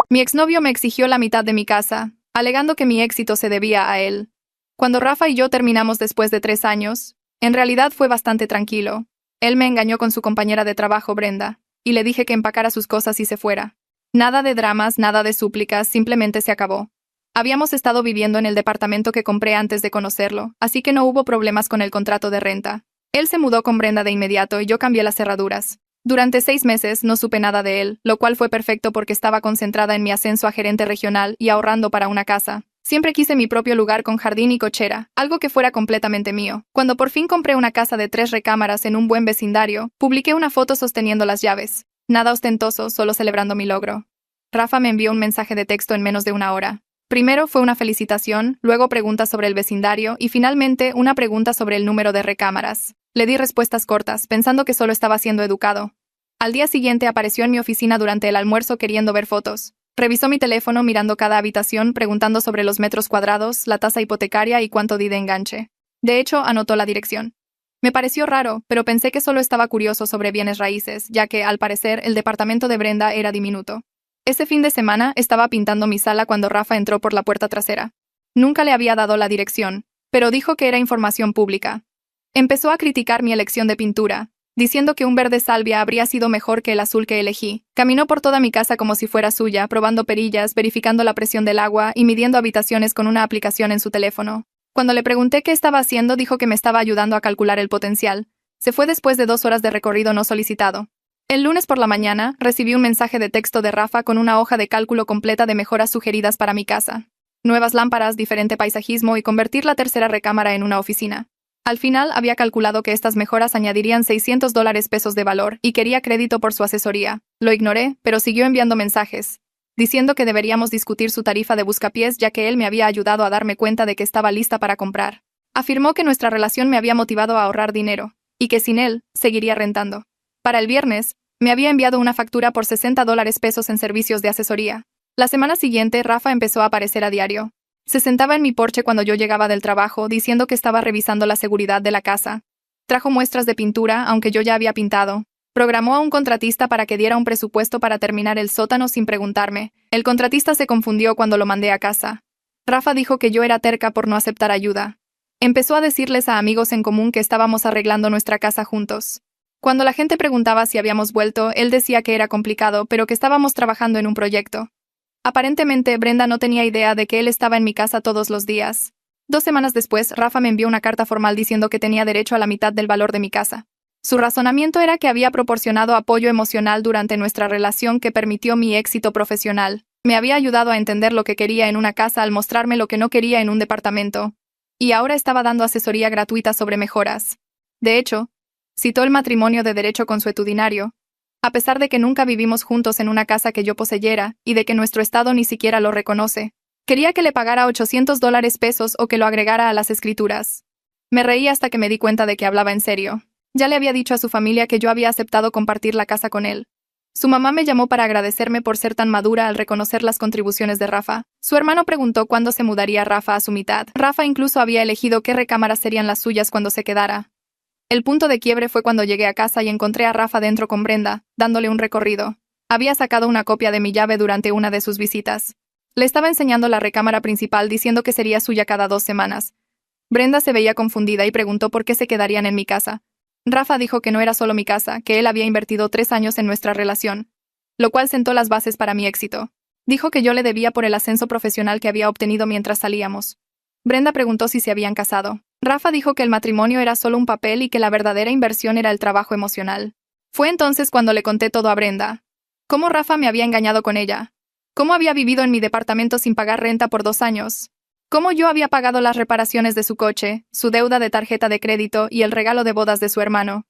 Mi exnovio me exigió la mitad de mi casa, alegando que mi éxito se debía a él. Cuando Rafa y yo terminamos después de 3 años, en realidad fue bastante tranquilo. Él me engañó con su compañera de trabajo, Brenda, y le dije que empacara sus cosas y se fuera. Nada de dramas, nada de súplicas, simplemente se acabó. Habíamos estado viviendo en el departamento que compré antes de conocerlo, así que no hubo problemas con el contrato de renta. Él se mudó con Brenda de inmediato y yo cambié las cerraduras. Durante 6 meses no supe nada de él, lo cual fue perfecto porque estaba concentrada en mi ascenso a gerente regional y ahorrando para una casa. Siempre quise mi propio lugar con jardín y cochera, algo que fuera completamente mío. Cuando por fin compré una casa de 3 recámaras en un buen vecindario, publiqué una foto sosteniendo las llaves. Nada ostentoso, solo celebrando mi logro. Rafa me envió un mensaje de texto en menos de una hora. Primero fue una felicitación, luego preguntas sobre el vecindario y finalmente una pregunta sobre el número de recámaras. Le di respuestas cortas, pensando que solo estaba siendo educado. Al día siguiente apareció en mi oficina durante el almuerzo queriendo ver fotos. Revisó mi teléfono mirando cada habitación, preguntando sobre los metros cuadrados, la tasa hipotecaria y cuánto di de enganche. De hecho, anotó la dirección. Me pareció raro, pero pensé que solo estaba curioso sobre bienes raíces, ya que, al parecer, el departamento de Brenda era diminuto. Ese fin de semana estaba pintando mi sala cuando Rafa entró por la puerta trasera. Nunca le había dado la dirección, pero dijo que era información pública. Empezó a criticar mi elección de pintura, diciendo que un verde salvia habría sido mejor que el azul que elegí. Caminó por toda mi casa como si fuera suya, probando perillas, verificando la presión del agua y midiendo habitaciones con una aplicación en su teléfono. Cuando le pregunté qué estaba haciendo, dijo que me estaba ayudando a calcular el potencial. Se fue después de 2 horas de recorrido no solicitado. El lunes por la mañana, recibí un mensaje de texto de Rafa con una hoja de cálculo completa de mejoras sugeridas para mi casa. Nuevas lámparas, diferente paisajismo y convertir la tercera recámara en una oficina. Al final, había calculado que estas mejoras añadirían $600 de valor y quería crédito por su asesoría. Lo ignoré, pero siguió enviando mensajes, diciendo que deberíamos discutir su tarifa de buscapiés ya que él me había ayudado a darme cuenta de que estaba lista para comprar. Afirmó que nuestra relación me había motivado a ahorrar dinero, y que sin él, seguiría rentando. Para el viernes, me había enviado una factura por $60 en servicios de asesoría. La semana siguiente, Rafa empezó a aparecer a diario. Se sentaba en mi porche cuando yo llegaba del trabajo, diciendo que estaba revisando la seguridad de la casa. Trajo muestras de pintura, aunque yo ya había pintado. Programó a un contratista para que diera un presupuesto para terminar el sótano sin preguntarme. El contratista se confundió cuando lo mandé a casa. Rafa dijo que yo era terca por no aceptar ayuda. Empezó a decirles a amigos en común que estábamos arreglando nuestra casa juntos. Cuando la gente preguntaba si habíamos vuelto, él decía que era complicado, pero que estábamos trabajando en un proyecto. Aparentemente, Brenda no tenía idea de que él estaba en mi casa todos los días. 2 semanas después, Rafa me envió una carta formal diciendo que tenía derecho a la mitad del valor de mi casa. Su razonamiento era que había proporcionado apoyo emocional durante nuestra relación que permitió mi éxito profesional. Me había ayudado a entender lo que quería en una casa al mostrarme lo que no quería en un departamento. Y ahora estaba dando asesoría gratuita sobre mejoras. De hecho, citó el matrimonio de derecho consuetudinario. A pesar de que nunca vivimos juntos en una casa que yo poseyera, y de que nuestro estado ni siquiera lo reconoce, quería que le pagara $800 o que lo agregara a las escrituras. Me reí hasta que me di cuenta de que hablaba en serio. Ya le había dicho a su familia que yo había aceptado compartir la casa con él. Su mamá me llamó para agradecerme por ser tan madura al reconocer las contribuciones de Rafa. Su hermano preguntó cuándo se mudaría Rafa a su mitad. Rafa incluso había elegido qué recámaras serían las suyas cuando se quedara. El punto de quiebre fue cuando llegué a casa y encontré a Rafa dentro con Brenda, dándole un recorrido. Había sacado una copia de mi llave durante una de sus visitas. Le estaba enseñando la recámara principal diciendo que sería suya cada 2 semanas. Brenda se veía confundida y preguntó por qué se quedarían en mi casa. Rafa dijo que no era solo mi casa, que él había invertido 3 años en nuestra relación, lo cual sentó las bases para mi éxito. Dijo que yo le debía por el ascenso profesional que había obtenido mientras salíamos. Brenda preguntó si se habían casado. Rafa dijo que el matrimonio era solo un papel y que la verdadera inversión era el trabajo emocional. Fue entonces cuando le conté todo a Brenda. Cómo Rafa me había engañado con ella. Cómo había vivido en mi departamento sin pagar renta por 2 años. Cómo yo había pagado las reparaciones de su coche, su deuda de tarjeta de crédito y el regalo de bodas de su hermano.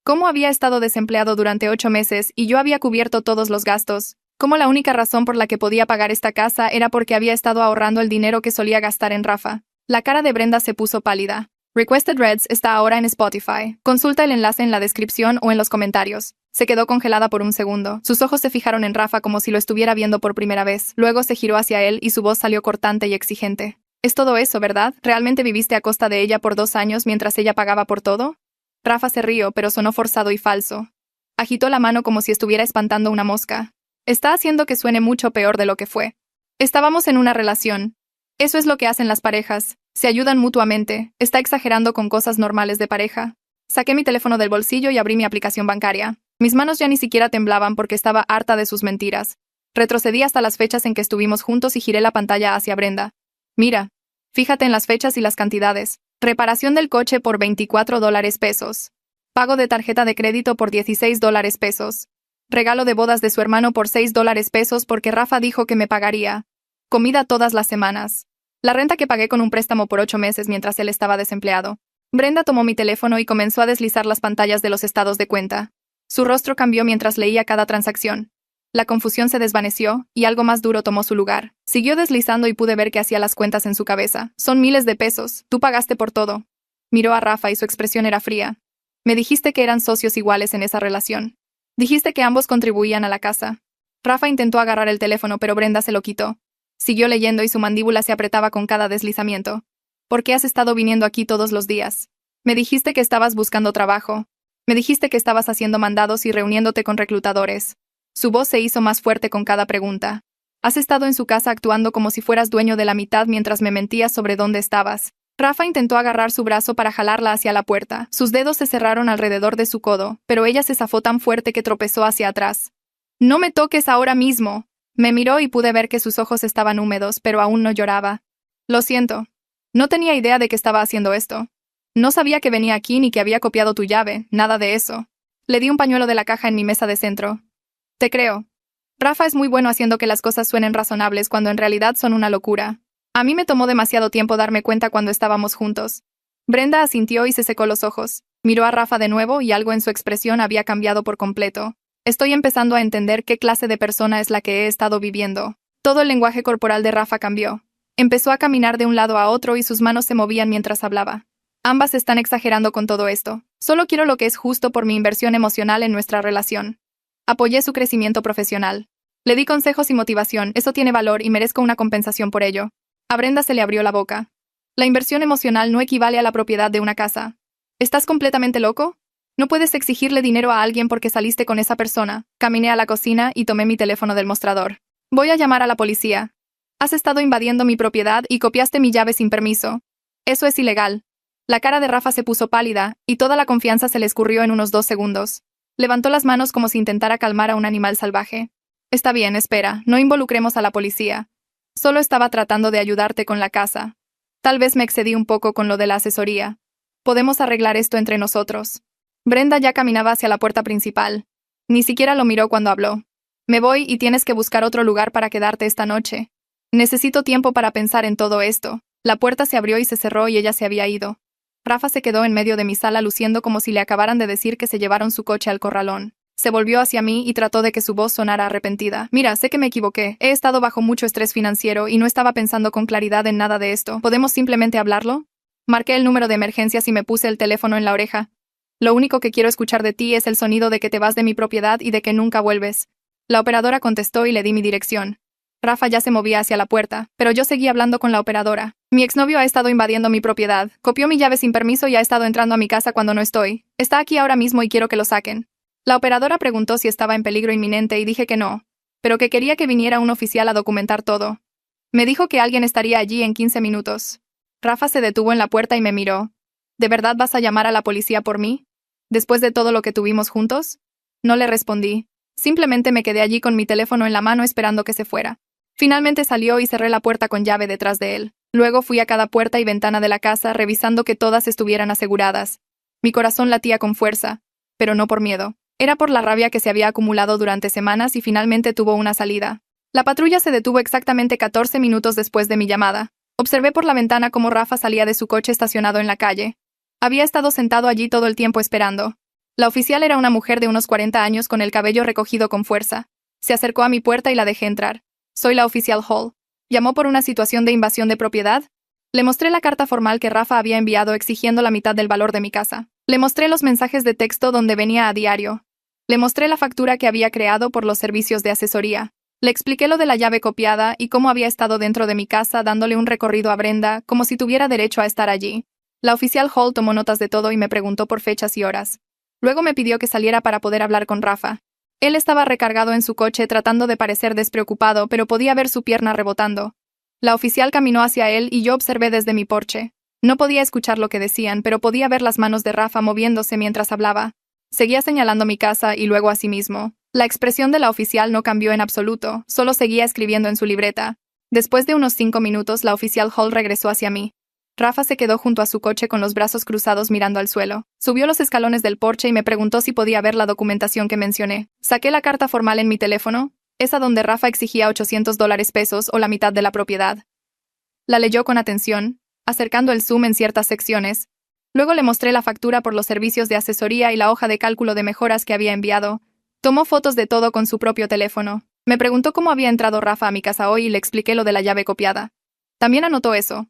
Cómo había estado desempleado durante 8 meses y yo había cubierto todos los gastos. Cómo la única razón por la que podía pagar esta casa era porque había estado ahorrando el dinero que solía gastar en Rafa. La cara de Brenda se puso pálida. Requested Reds está ahora en Spotify. Consulta el enlace en la descripción o en los comentarios. Se quedó congelada por un segundo. Sus ojos se fijaron en Rafa como si lo estuviera viendo por primera vez. Luego se giró hacia él y su voz salió cortante y exigente. Es todo eso, ¿verdad? ¿Realmente viviste a costa de ella por 2 años mientras ella pagaba por todo? Rafa se rió, pero sonó forzado y falso. Agitó la mano como si estuviera espantando una mosca. Está haciendo que suene mucho peor de lo que fue. Estábamos en una relación. Eso es lo que hacen las parejas. Se ayudan mutuamente. Está exagerando con cosas normales de pareja. Saqué mi teléfono del bolsillo y abrí mi aplicación bancaria. Mis manos ya ni siquiera temblaban porque estaba harta de sus mentiras. Retrocedí hasta las fechas en que estuvimos juntos y giré la pantalla hacia Brenda. Mira. Fíjate en las fechas y las cantidades. Reparación del coche por $24. Pago de tarjeta de crédito por $16. Regalo de bodas de su hermano por $6 porque Rafa dijo que me pagaría. Comida todas las semanas. La renta que pagué con un préstamo por 8 meses mientras él estaba desempleado. Brenda tomó mi teléfono y comenzó a deslizar las pantallas de los estados de cuenta. Su rostro cambió mientras leía cada transacción. La confusión se desvaneció, y algo más duro tomó su lugar. Siguió deslizando y pude ver que hacía las cuentas en su cabeza. Son miles de pesos, tú pagaste por todo. Miró a Rafa y su expresión era fría. Me dijiste que eran socios iguales en esa relación. Dijiste que ambos contribuían a la casa. Rafa intentó agarrar el teléfono, pero Brenda se lo quitó. Siguió leyendo y su mandíbula se apretaba con cada deslizamiento. ¿Por qué has estado viniendo aquí todos los días? Me dijiste que estabas buscando trabajo. Me dijiste que estabas haciendo mandados y reuniéndote con reclutadores. Su voz se hizo más fuerte con cada pregunta. Has estado en su casa actuando como si fueras dueño de la mitad mientras me mentías sobre dónde estabas. Rafa intentó agarrar su brazo para jalarla hacia la puerta. Sus dedos se cerraron alrededor de su codo, pero ella se zafó tan fuerte que tropezó hacia atrás. «No me toques ahora mismo». Me miró y pude ver que sus ojos estaban húmedos, pero aún no lloraba. Lo siento. No tenía idea de que estaba haciendo esto. No sabía que venía aquí ni que había copiado tu llave, nada de eso. Le di un pañuelo de la caja en mi mesa de centro. Te creo. Rafa es muy bueno haciendo que las cosas suenen razonables cuando en realidad son una locura. A mí me tomó demasiado tiempo darme cuenta cuando estábamos juntos. Brenda asintió y se secó los ojos. Miró a Rafa de nuevo y algo en su expresión había cambiado por completo. Estoy empezando a entender qué clase de persona es la que he estado viviendo. Todo el lenguaje corporal de Rafa cambió. Empezó a caminar de un lado a otro y sus manos se movían mientras hablaba. Ambas están exagerando con todo esto. Solo quiero lo que es justo por mi inversión emocional en nuestra relación. Apoyé su crecimiento profesional. Le di consejos y motivación, eso tiene valor y merezco una compensación por ello. A Brenda se le abrió la boca. La inversión emocional no equivale a la propiedad de una casa. ¿Estás completamente loco? No puedes exigirle dinero a alguien porque saliste con esa persona. Caminé a la cocina y tomé mi teléfono del mostrador. Voy a llamar a la policía. Has estado invadiendo mi propiedad y copiaste mi llave sin permiso. Eso es ilegal. La cara de Rafa se puso pálida, y toda la confianza se le escurrió en unos 2 segundos. Levantó las manos como si intentara calmar a un animal salvaje. Está bien, espera, no involucremos a la policía. Solo estaba tratando de ayudarte con la casa. Tal vez me excedí un poco con lo de la asesoría. Podemos arreglar esto entre nosotros. Brenda ya caminaba hacia la puerta principal. Ni siquiera lo miró cuando habló. Me voy y tienes que buscar otro lugar para quedarte esta noche. Necesito tiempo para pensar en todo esto. La puerta se abrió y se cerró y ella se había ido. Rafa se quedó en medio de mi sala luciendo como si le acabaran de decir que se llevaron su coche al corralón. Se volvió hacia mí y trató de que su voz sonara arrepentida. Mira, sé que me equivoqué. He estado bajo mucho estrés financiero y no estaba pensando con claridad en nada de esto. ¿Podemos simplemente hablarlo? Marqué el número de emergencias y me puse el teléfono en la oreja. Lo único que quiero escuchar de ti es el sonido de que te vas de mi propiedad y de que nunca vuelves. La operadora contestó y le di mi dirección. Rafa ya se movía hacia la puerta, pero yo seguí hablando con la operadora. Mi exnovio ha estado invadiendo mi propiedad, copió mi llave sin permiso y ha estado entrando a mi casa cuando no estoy. Está aquí ahora mismo y quiero que lo saquen. La operadora preguntó si estaba en peligro inminente y dije que no, pero que quería que viniera un oficial a documentar todo. Me dijo que alguien estaría allí en 15 minutos. Rafa se detuvo en la puerta y me miró. ¿De verdad vas a llamar a la policía por mí? ¿Después de todo lo que tuvimos juntos? No le respondí. Simplemente me quedé allí con mi teléfono en la mano esperando que se fuera. Finalmente salió y cerré la puerta con llave detrás de él. Luego fui a cada puerta y ventana de la casa revisando que todas estuvieran aseguradas. Mi corazón latía con fuerza, pero no por miedo. Era por la rabia que se había acumulado durante semanas y finalmente tuvo una salida. La patrulla se detuvo exactamente 14 minutos después de mi llamada. Observé por la ventana cómo Rafa salía de su coche estacionado en la calle. Había estado sentado allí todo el tiempo esperando. La oficial era una mujer de unos 40 años con el cabello recogido con fuerza. Se acercó a mi puerta y la dejé entrar. Soy la oficial Hall. ¿Llamó por una situación de invasión de propiedad? Le mostré la carta formal que Rafa había enviado exigiendo la mitad del valor de mi casa. Le mostré los mensajes de texto donde venía a diario. Le mostré la factura que había creado por los servicios de asesoría. Le expliqué lo de la llave copiada y cómo había estado dentro de mi casa dándole un recorrido a Brenda, como si tuviera derecho a estar allí. La oficial Hall tomó notas de todo y me preguntó por fechas y horas. Luego me pidió que saliera para poder hablar con Rafa. Él estaba recargado en su coche tratando de parecer despreocupado, pero podía ver su pierna rebotando. La oficial caminó hacia él y yo observé desde mi porche. No podía escuchar lo que decían, pero podía ver las manos de Rafa moviéndose mientras hablaba. Seguía señalando mi casa y luego a sí mismo. La expresión de la oficial no cambió en absoluto, solo seguía escribiendo en su libreta. Después de unos 5 minutos, la oficial Hall regresó hacia mí. Rafa se quedó junto a su coche con los brazos cruzados mirando al suelo. Subió los escalones del porche y me preguntó si podía ver la documentación que mencioné. Saqué la carta formal en mi teléfono, esa donde Rafa exigía $800 pesos o la mitad de la propiedad. La leyó con atención, acercando el zoom en ciertas secciones. Luego le mostré la factura por los servicios de asesoría y la hoja de cálculo de mejoras que había enviado. Tomó fotos de todo con su propio teléfono. Me preguntó cómo había entrado Rafa a mi casa hoy y le expliqué lo de la llave copiada. También anotó eso.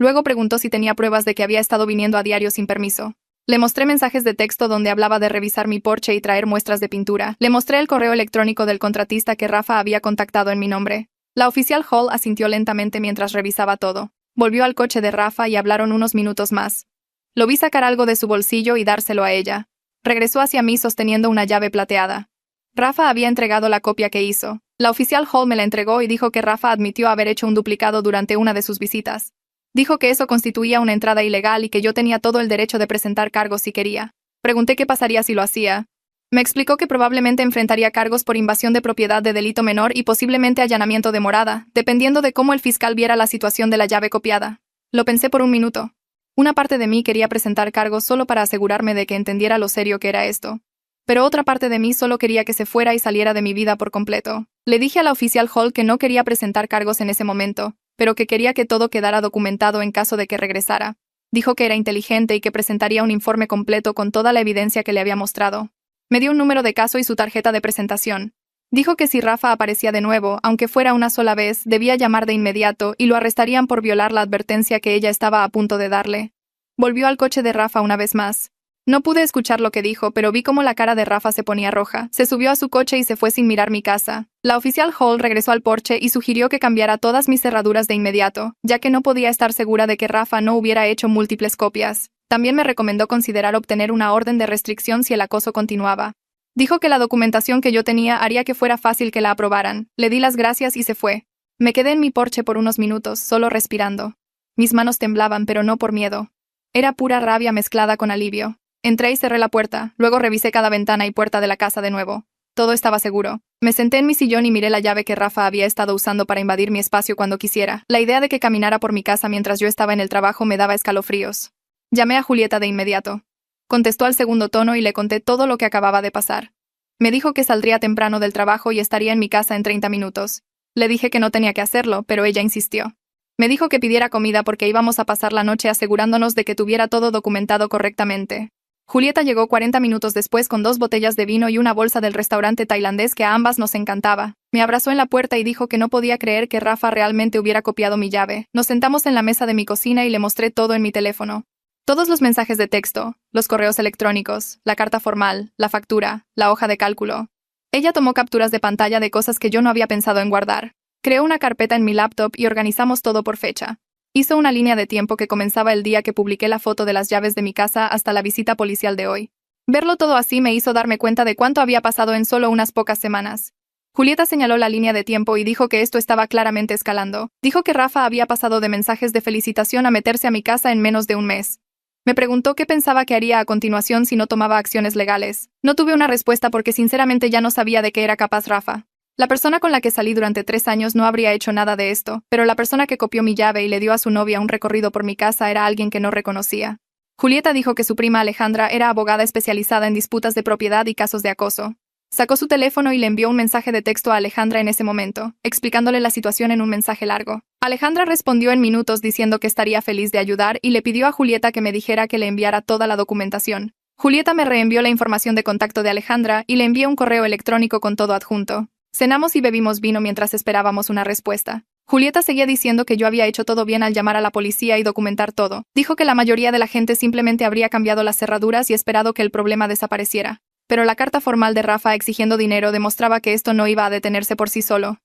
Luego preguntó si tenía pruebas de que había estado viniendo a diario sin permiso. Le mostré mensajes de texto donde hablaba de revisar mi porche y traer muestras de pintura. Le mostré el correo electrónico del contratista que Rafa había contactado en mi nombre. La oficial Hall asintió lentamente mientras revisaba todo. Volvió al coche de Rafa y hablaron unos minutos más. Lo vi sacar algo de su bolsillo y dárselo a ella. Regresó hacia mí sosteniendo una llave plateada. Rafa había entregado la copia que hizo. La oficial Hall me la entregó y dijo que Rafa admitió haber hecho un duplicado durante una de sus visitas. Dijo que eso constituía una entrada ilegal y que yo tenía todo el derecho de presentar cargos si quería. Pregunté qué pasaría si lo hacía. Me explicó que probablemente enfrentaría cargos por invasión de propiedad de delito menor y posiblemente allanamiento de morada, dependiendo de cómo el fiscal viera la situación de la llave copiada. Lo pensé por un minuto. Una parte de mí quería presentar cargos solo para asegurarme de que entendiera lo serio que era esto. Pero otra parte de mí solo quería que se fuera y saliera de mi vida por completo. Le dije a la oficial Hall que no quería presentar cargos en ese momento, pero que quería que todo quedara documentado en caso de que regresara. Dijo que era inteligente y que presentaría un informe completo con toda la evidencia que le había mostrado. Me dio un número de caso y su tarjeta de presentación. Dijo que si Rafa aparecía de nuevo, aunque fuera una sola vez, debía llamar de inmediato y lo arrestarían por violar la advertencia que ella estaba a punto de darle. Volvió al coche de Rafa una vez más. No pude escuchar lo que dijo, pero vi cómo la cara de Rafa se ponía roja. Se subió a su coche y se fue sin mirar mi casa. La oficial Hall regresó al porche y sugirió que cambiara todas mis cerraduras de inmediato, ya que no podía estar segura de que Rafa no hubiera hecho múltiples copias. También me recomendó considerar obtener una orden de restricción si el acoso continuaba. Dijo que la documentación que yo tenía haría que fuera fácil que la aprobaran. Le di las gracias y se fue. Me quedé en mi porche por unos minutos, solo respirando. Mis manos temblaban, pero no por miedo. Era pura rabia mezclada con alivio. Entré y cerré la puerta, luego revisé cada ventana y puerta de la casa de nuevo. Todo estaba seguro. Me senté en mi sillón y miré la llave que Rafa había estado usando para invadir mi espacio cuando quisiera. La idea de que caminara por mi casa mientras yo estaba en el trabajo me daba escalofríos. Llamé a Julieta de inmediato. Contestó al segundo tono y le conté todo lo que acababa de pasar. Me dijo que saldría temprano del trabajo y estaría en mi casa en 30 minutos. Le dije que no tenía que hacerlo, pero ella insistió. Me dijo que pidiera comida porque íbamos a pasar la noche asegurándonos de que tuviera todo documentado correctamente. Julieta llegó 40 minutos después con 2 botellas de vino y una bolsa del restaurante tailandés que a ambas nos encantaba. Me abrazó en la puerta y dijo que no podía creer que Rafa realmente hubiera copiado mi llave. Nos sentamos en la mesa de mi cocina y le mostré todo en mi teléfono. Todos los mensajes de texto, los correos electrónicos, la carta formal, la factura, la hoja de cálculo. Ella tomó capturas de pantalla de cosas que yo no había pensado en guardar. Creó una carpeta en mi laptop y organizamos todo por fecha. Hizo una línea de tiempo que comenzaba el día que publiqué la foto de las llaves de mi casa hasta la visita policial de hoy. Verlo todo así me hizo darme cuenta de cuánto había pasado en solo unas pocas semanas. Julieta señaló la línea de tiempo y dijo que esto estaba claramente escalando. Dijo que Rafa había pasado de mensajes de felicitación a meterse a mi casa en menos de un mes. Me preguntó qué pensaba que haría a continuación si no tomaba acciones legales. No tuve una respuesta porque sinceramente ya no sabía de qué era capaz Rafa. La persona con la que salí durante 3 años no habría hecho nada de esto, pero la persona que copió mi llave y le dio a su novia un recorrido por mi casa era alguien que no reconocía. Julieta dijo que su prima Alejandra era abogada especializada en disputas de propiedad y casos de acoso. Sacó su teléfono y le envió un mensaje de texto a Alejandra en ese momento, explicándole la situación en un mensaje largo. Alejandra respondió en minutos diciendo que estaría feliz de ayudar y le pidió a Julieta que me dijera que le enviara toda la documentación. Julieta me reenvió la información de contacto de Alejandra y le envié un correo electrónico con todo adjunto. Cenamos y bebimos vino mientras esperábamos una respuesta. Julieta seguía diciendo que yo había hecho todo bien al llamar a la policía y documentar todo. Dijo que la mayoría de la gente simplemente habría cambiado las cerraduras y esperado que el problema desapareciera. Pero la carta formal de Rafa exigiendo dinero demostraba que esto no iba a detenerse por sí solo.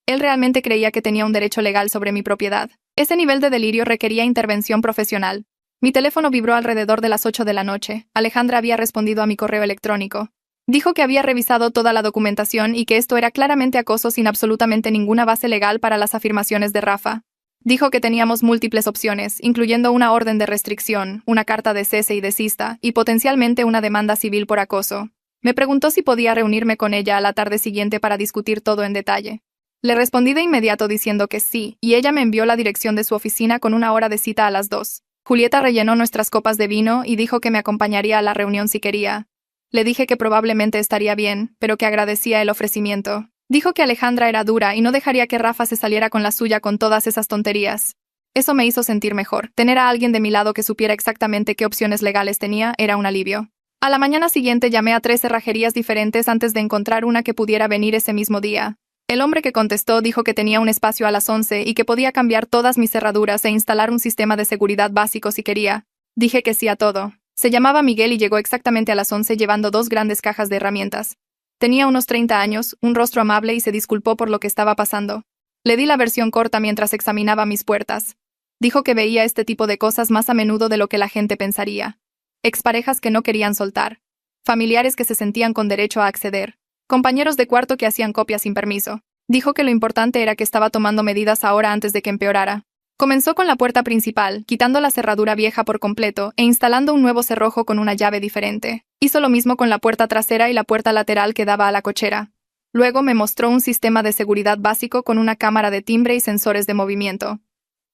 Él realmente creía que tenía un derecho legal sobre mi propiedad. Ese nivel de delirio requería intervención profesional. Mi teléfono vibró alrededor de las 8 de la noche. Alejandra había respondido a mi correo electrónico. Dijo que había revisado toda la documentación y que esto era claramente acoso sin absolutamente ninguna base legal para las afirmaciones de Rafa. Dijo que teníamos múltiples opciones, incluyendo una orden de restricción, una carta de cese y desista, y potencialmente una demanda civil por acoso. Me preguntó si podía reunirme con ella a la tarde siguiente para discutir todo en detalle. Le respondí de inmediato diciendo que sí, y ella me envió la dirección de su oficina con una hora de cita a las 2. Julieta rellenó nuestras copas de vino y dijo que me acompañaría a la reunión si quería. Le dije que probablemente estaría bien, pero que agradecía el ofrecimiento. Dijo que Alejandra era dura y no dejaría que Rafa se saliera con la suya con todas esas tonterías. Eso me hizo sentir mejor. Tener a alguien de mi lado que supiera exactamente qué opciones legales tenía era un alivio. A la mañana siguiente llamé a 3 cerrajerías diferentes antes de encontrar una que pudiera venir ese mismo día. El hombre que contestó dijo que tenía un espacio a las 11 y que podía cambiar todas mis cerraduras e instalar un sistema de seguridad básico si quería. Dije que sí a todo. Se llamaba Miguel y llegó exactamente a las 11 llevando 2 grandes cajas de herramientas. Tenía unos 30 años, un rostro amable y se disculpó por lo que estaba pasando. Le di la versión corta mientras examinaba mis puertas. Dijo que veía este tipo de cosas más a menudo de lo que la gente pensaría. Exparejas que no querían soltar. Familiares que se sentían con derecho a acceder. Compañeros de cuarto que hacían copias sin permiso. Dijo que lo importante era que estaba tomando medidas ahora antes de que empeorara. Comenzó con la puerta principal, quitando la cerradura vieja por completo e instalando un nuevo cerrojo con una llave diferente. Hizo lo mismo con la puerta trasera y la puerta lateral que daba a la cochera. Luego me mostró un sistema de seguridad básico con una cámara de timbre y sensores de movimiento.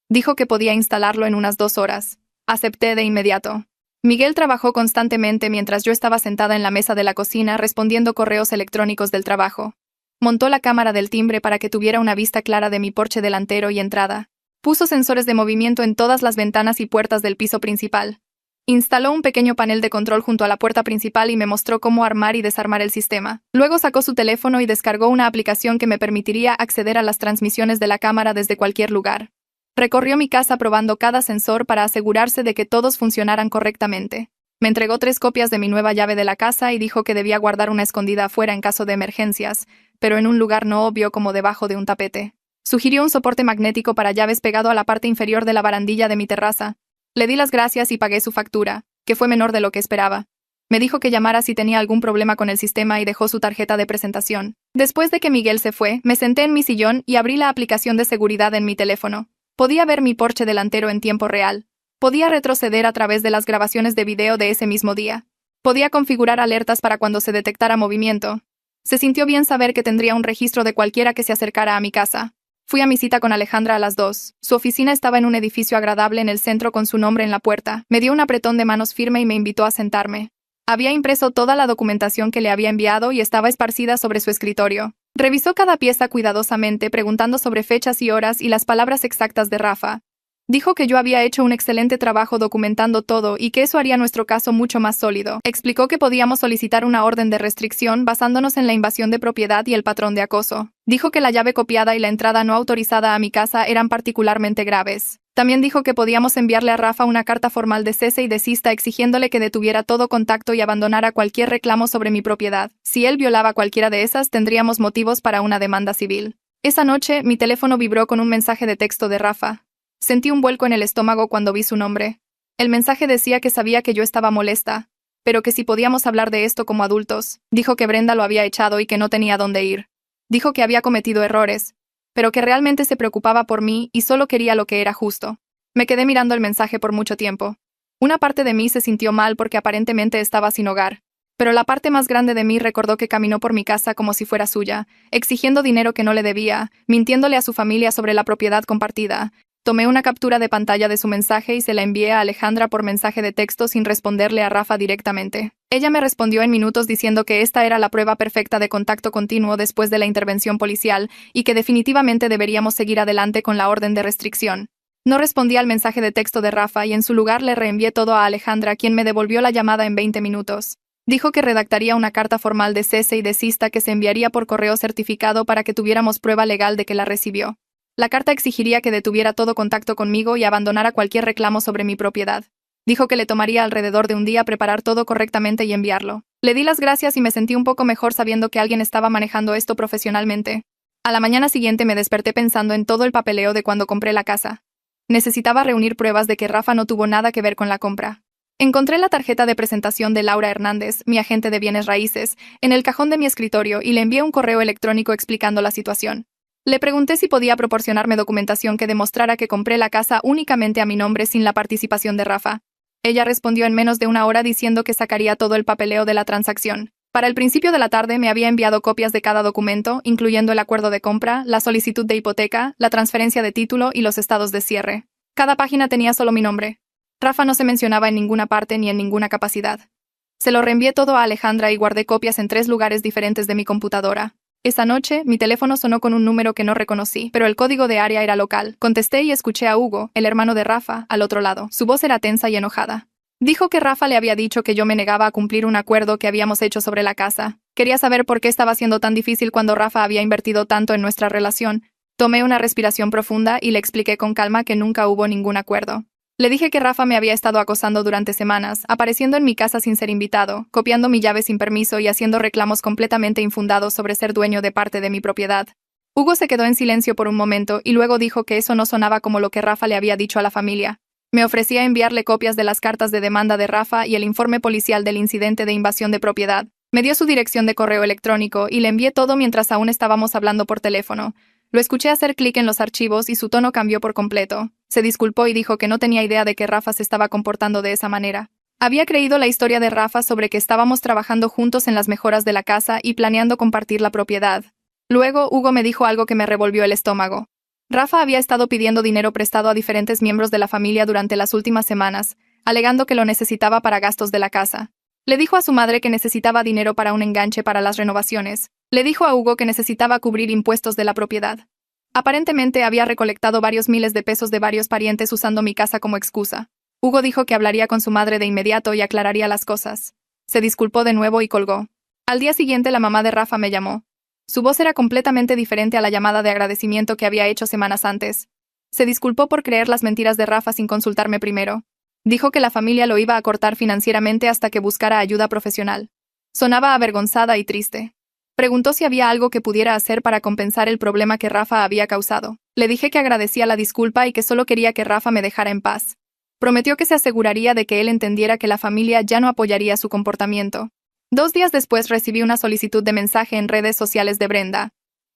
Dijo que podía instalarlo en unas 2 horas. Acepté de inmediato. Miguel trabajó constantemente mientras yo estaba sentada en la mesa de la cocina respondiendo correos electrónicos del trabajo. Montó la cámara del timbre para que tuviera una vista clara de mi porche delantero y entrada. Puso sensores de movimiento en todas las ventanas y puertas del piso principal. Instaló un pequeño panel de control junto a la puerta principal y me mostró cómo armar y desarmar el sistema. Luego sacó su teléfono y descargó una aplicación que me permitiría acceder a las transmisiones de la cámara desde cualquier lugar. Recorrió mi casa probando cada sensor para asegurarse de que todos funcionaran correctamente. Me entregó 3 copias de mi nueva llave de la casa y dijo que debía guardar una escondida afuera en caso de emergencias, pero en un lugar no obvio como debajo de un tapete. Sugirió un soporte magnético para llaves pegado a la parte inferior de la barandilla de mi terraza. Le di las gracias y pagué su factura, que fue menor de lo que esperaba. Me dijo que llamara si tenía algún problema con el sistema y dejó su tarjeta de presentación. Después de que Miguel se fue, me senté en mi sillón y abrí la aplicación de seguridad en mi teléfono. Podía ver mi porche delantero en tiempo real. Podía retroceder a través de las grabaciones de video de ese mismo día. Podía configurar alertas para cuando se detectara movimiento. Se sintió bien saber que tendría un registro de cualquiera que se acercara a mi casa. Fui a mi cita con Alejandra a las 2. Su oficina estaba en un edificio agradable en el centro con su nombre en la puerta. Me dio un apretón de manos firme y me invitó a sentarme. Había impreso toda la documentación que le había enviado y estaba esparcida sobre su escritorio. Revisó cada pieza cuidadosamente, preguntando sobre fechas y horas y las palabras exactas de Rafa. Dijo que yo había hecho un excelente trabajo documentando todo y que eso haría nuestro caso mucho más sólido. Explicó que podíamos solicitar una orden de restricción basándonos en la invasión de propiedad y el patrón de acoso. Dijo que la llave copiada y la entrada no autorizada a mi casa eran particularmente graves. También dijo que podíamos enviarle a Rafa una carta formal de cese y desista exigiéndole que detuviera todo contacto y abandonara cualquier reclamo sobre mi propiedad. Si él violaba cualquiera de esas, tendríamos motivos para una demanda civil. Esa noche, mi teléfono vibró con un mensaje de texto de Rafa. Sentí un vuelco en el estómago cuando vi su nombre. El mensaje decía que sabía que yo estaba molesta, pero que si podíamos hablar de esto como adultos. Dijo que Brenda lo había echado y que no tenía dónde ir. Dijo que había cometido errores, pero que realmente se preocupaba por mí y solo quería lo que era justo. Me quedé mirando el mensaje por mucho tiempo. Una parte de mí se sintió mal porque aparentemente estaba sin hogar, pero la parte más grande de mí recordó que caminó por mi casa como si fuera suya, exigiendo dinero que no le debía, mintiéndole a su familia sobre la propiedad compartida. Tomé una captura de pantalla de su mensaje y se la envié a Alejandra por mensaje de texto sin responderle a Rafa directamente. Ella me respondió en minutos diciendo que esta era la prueba perfecta de contacto continuo después de la intervención policial y que definitivamente deberíamos seguir adelante con la orden de restricción. No respondí al mensaje de texto de Rafa y en su lugar le reenvié todo a Alejandra, quien me devolvió la llamada en 20 minutos. Dijo que redactaría una carta formal de cese y desista que se enviaría por correo certificado para que tuviéramos prueba legal de que la recibió. La carta exigiría que detuviera todo contacto conmigo y abandonara cualquier reclamo sobre mi propiedad. Dijo que le tomaría alrededor de un día preparar todo correctamente y enviarlo. Le di las gracias y me sentí un poco mejor sabiendo que alguien estaba manejando esto profesionalmente. A la mañana siguiente me desperté pensando en todo el papeleo de cuando compré la casa. Necesitaba reunir pruebas de que Rafa no tuvo nada que ver con la compra. Encontré la tarjeta de presentación de Laura Hernández, mi agente de bienes raíces, en el cajón de mi escritorio y le envié un correo electrónico explicando la situación. Le pregunté si podía proporcionarme documentación que demostrara que compré la casa únicamente a mi nombre sin la participación de Rafa. Ella respondió en menos de una hora diciendo que sacaría todo el papeleo de la transacción. Para el principio de la tarde me había enviado copias de cada documento, incluyendo el acuerdo de compra, la solicitud de hipoteca, la transferencia de título y los estados de cierre. Cada página tenía solo mi nombre. Rafa no se mencionaba en ninguna parte ni en ninguna capacidad. Se lo reenvié todo a Alejandra y guardé copias en 3 lugares diferentes de mi computadora. Esa noche, mi teléfono sonó con un número que no reconocí, pero el código de área era local. Contesté y escuché a Hugo, el hermano de Rafa, al otro lado. Su voz era tensa y enojada. Dijo que Rafa le había dicho que yo me negaba a cumplir un acuerdo que habíamos hecho sobre la casa. Quería saber por qué estaba siendo tan difícil cuando Rafa había invertido tanto en nuestra relación. Tomé una respiración profunda y le expliqué con calma que nunca hubo ningún acuerdo. Le dije que Rafa me había estado acosando durante semanas, apareciendo en mi casa sin ser invitado, copiando mi llave sin permiso y haciendo reclamos completamente infundados sobre ser dueño de parte de mi propiedad. Hugo se quedó en silencio por un momento y luego dijo que eso no sonaba como lo que Rafa le había dicho a la familia. Me ofrecía enviarle copias de las cartas de demanda de Rafa y el informe policial del incidente de invasión de propiedad. Me dio su dirección de correo electrónico y le envié todo mientras aún estábamos hablando por teléfono. Lo escuché hacer clic en los archivos y su tono cambió por completo. Se disculpó y dijo que no tenía idea de que Rafa se estaba comportando de esa manera. Había creído la historia de Rafa sobre que estábamos trabajando juntos en las mejoras de la casa y planeando compartir la propiedad. Luego, Hugo me dijo algo que me revolvió el estómago. Rafa había estado pidiendo dinero prestado a diferentes miembros de la familia durante las últimas semanas, alegando que lo necesitaba para gastos de la casa. Le dijo a su madre que necesitaba dinero para un enganche para las renovaciones. Le dijo a Hugo que necesitaba cubrir impuestos de la propiedad. Aparentemente había recolectado varios miles de pesos de varios parientes usando mi casa como excusa. Hugo dijo que hablaría con su madre de inmediato y aclararía las cosas. Se disculpó de nuevo y colgó. Al día siguiente la mamá de Rafa me llamó. Su voz era completamente diferente a la llamada de agradecimiento que había hecho semanas antes. Se disculpó por creer las mentiras de Rafa sin consultarme primero. Dijo que la familia lo iba a cortar financieramente hasta que buscara ayuda profesional. Sonaba avergonzada y triste. Preguntó si había algo que pudiera hacer para compensar el problema que Rafa había causado. Le dije que agradecía la disculpa y que solo quería que Rafa me dejara en paz. Prometió que se aseguraría de que él entendiera que la familia ya no apoyaría su comportamiento. 2 días después recibí una solicitud de mensaje en redes sociales de Brenda.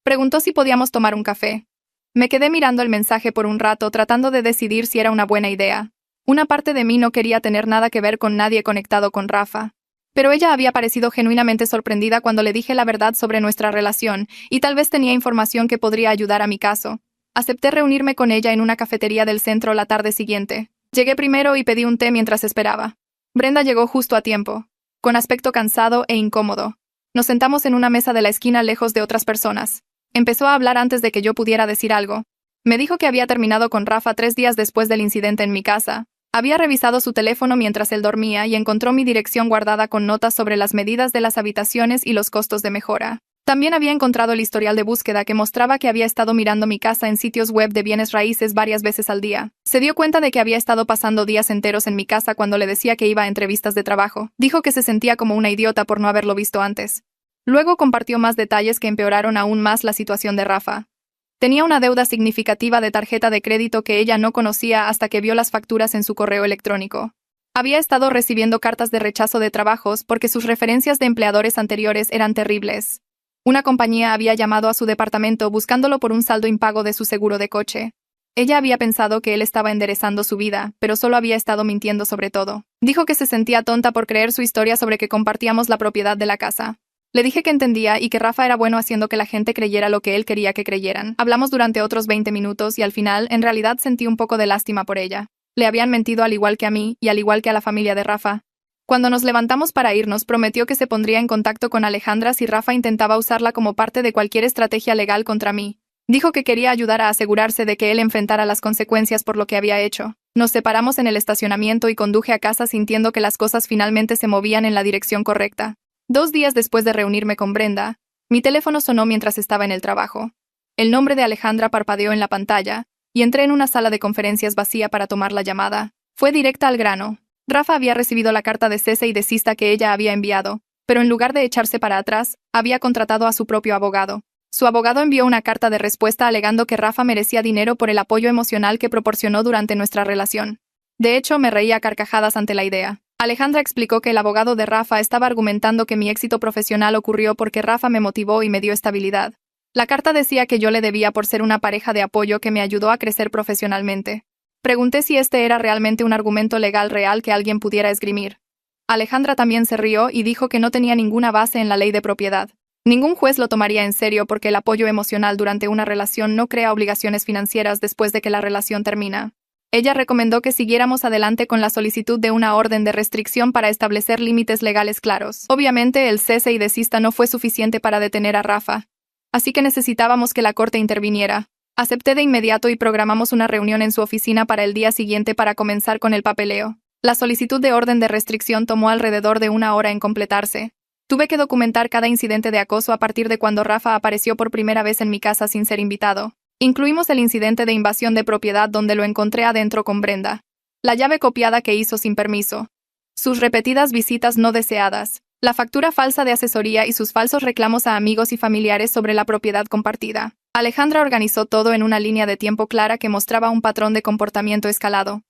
Preguntó si podíamos tomar un café. Me quedé mirando el mensaje por un rato tratando de decidir si era una buena idea. Una parte de mí no quería tener nada que ver con nadie conectado con Rafa. Pero ella había parecido genuinamente sorprendida cuando le dije la verdad sobre nuestra relación, y tal vez tenía información que podría ayudar a mi caso. Acepté reunirme con ella en una cafetería del centro la tarde siguiente. Llegué primero y pedí un té mientras esperaba. Brenda llegó justo a tiempo, con aspecto cansado e incómodo. Nos sentamos en una mesa de la esquina lejos de otras personas. Empezó a hablar antes de que yo pudiera decir algo. Me dijo que había terminado con Rafa 3 días después del incidente en mi casa. Había revisado su teléfono mientras él dormía y encontró mi dirección guardada con notas sobre las medidas de las habitaciones y los costos de mejora. También había encontrado el historial de búsqueda que mostraba que había estado mirando mi casa en sitios web de bienes raíces varias veces al día. Se dio cuenta de que había estado pasando días enteros en mi casa cuando le decía que iba a entrevistas de trabajo. Dijo que se sentía como una idiota por no haberlo visto antes. Luego compartió más detalles que empeoraron aún más la situación de Rafa. Tenía una deuda significativa de tarjeta de crédito que ella no conocía hasta que vio las facturas en su correo electrónico. Había estado recibiendo cartas de rechazo de trabajos porque sus referencias de empleadores anteriores eran terribles. Una compañía había llamado a su departamento buscándolo por un saldo impago de su seguro de coche. Ella había pensado que él estaba enderezando su vida, pero solo había estado mintiendo sobre todo. Dijo que se sentía tonta por creer su historia sobre que compartíamos la propiedad de la casa. Le dije que entendía y que Rafa era bueno haciendo que la gente creyera lo que él quería que creyeran. Hablamos durante otros 20 minutos y al final, en realidad, sentí un poco de lástima por ella. Le habían mentido al igual que a mí y al igual que a la familia de Rafa. Cuando nos levantamos para irnos, prometió que se pondría en contacto con Alejandra si Rafa intentaba usarla como parte de cualquier estrategia legal contra mí. Dijo que quería ayudar a asegurarse de que él enfrentara las consecuencias por lo que había hecho. Nos separamos en el estacionamiento y conduje a casa sintiendo que las cosas finalmente se movían en la dirección correcta. 2 días después de reunirme con Brenda, mi teléfono sonó mientras estaba en el trabajo. El nombre de Alejandra parpadeó en la pantalla, y entré en una sala de conferencias vacía para tomar la llamada. Fue directa al grano. Rafa había recibido la carta de cese y desista que ella había enviado, pero en lugar de echarse para atrás, había contratado a su propio abogado. Su abogado envió una carta de respuesta alegando que Rafa merecía dinero por el apoyo emocional que proporcionó durante nuestra relación. De hecho, me reía a carcajadas ante la idea. Alejandra explicó que el abogado de Rafa estaba argumentando que mi éxito profesional ocurrió porque Rafa me motivó y me dio estabilidad. La carta decía que yo le debía por ser una pareja de apoyo que me ayudó a crecer profesionalmente. Pregunté si este era realmente un argumento legal real que alguien pudiera esgrimir. Alejandra también se rió y dijo que no tenía ninguna base en la ley de propiedad. Ningún juez lo tomaría en serio porque el apoyo emocional durante una relación no crea obligaciones financieras después de que la relación termina. Ella recomendó que siguiéramos adelante con la solicitud de una orden de restricción para establecer límites legales claros. Obviamente, el cese y desista no fue suficiente para detener a Rafa. Así que necesitábamos que la corte interviniera. Acepté de inmediato y programamos una reunión en su oficina para el día siguiente para comenzar con el papeleo. La solicitud de orden de restricción tomó alrededor de 1 hora en completarse. Tuve que documentar cada incidente de acoso a partir de cuando Rafa apareció por primera vez en mi casa sin ser invitado. Incluimos el incidente de invasión de propiedad donde lo encontré adentro con Brenda. La llave copiada que hizo sin permiso. Sus repetidas visitas no deseadas. La factura falsa de asesoría y sus falsos reclamos a amigos y familiares sobre la propiedad compartida. Alejandra organizó todo en una línea de tiempo clara que mostraba un patrón de comportamiento escalado.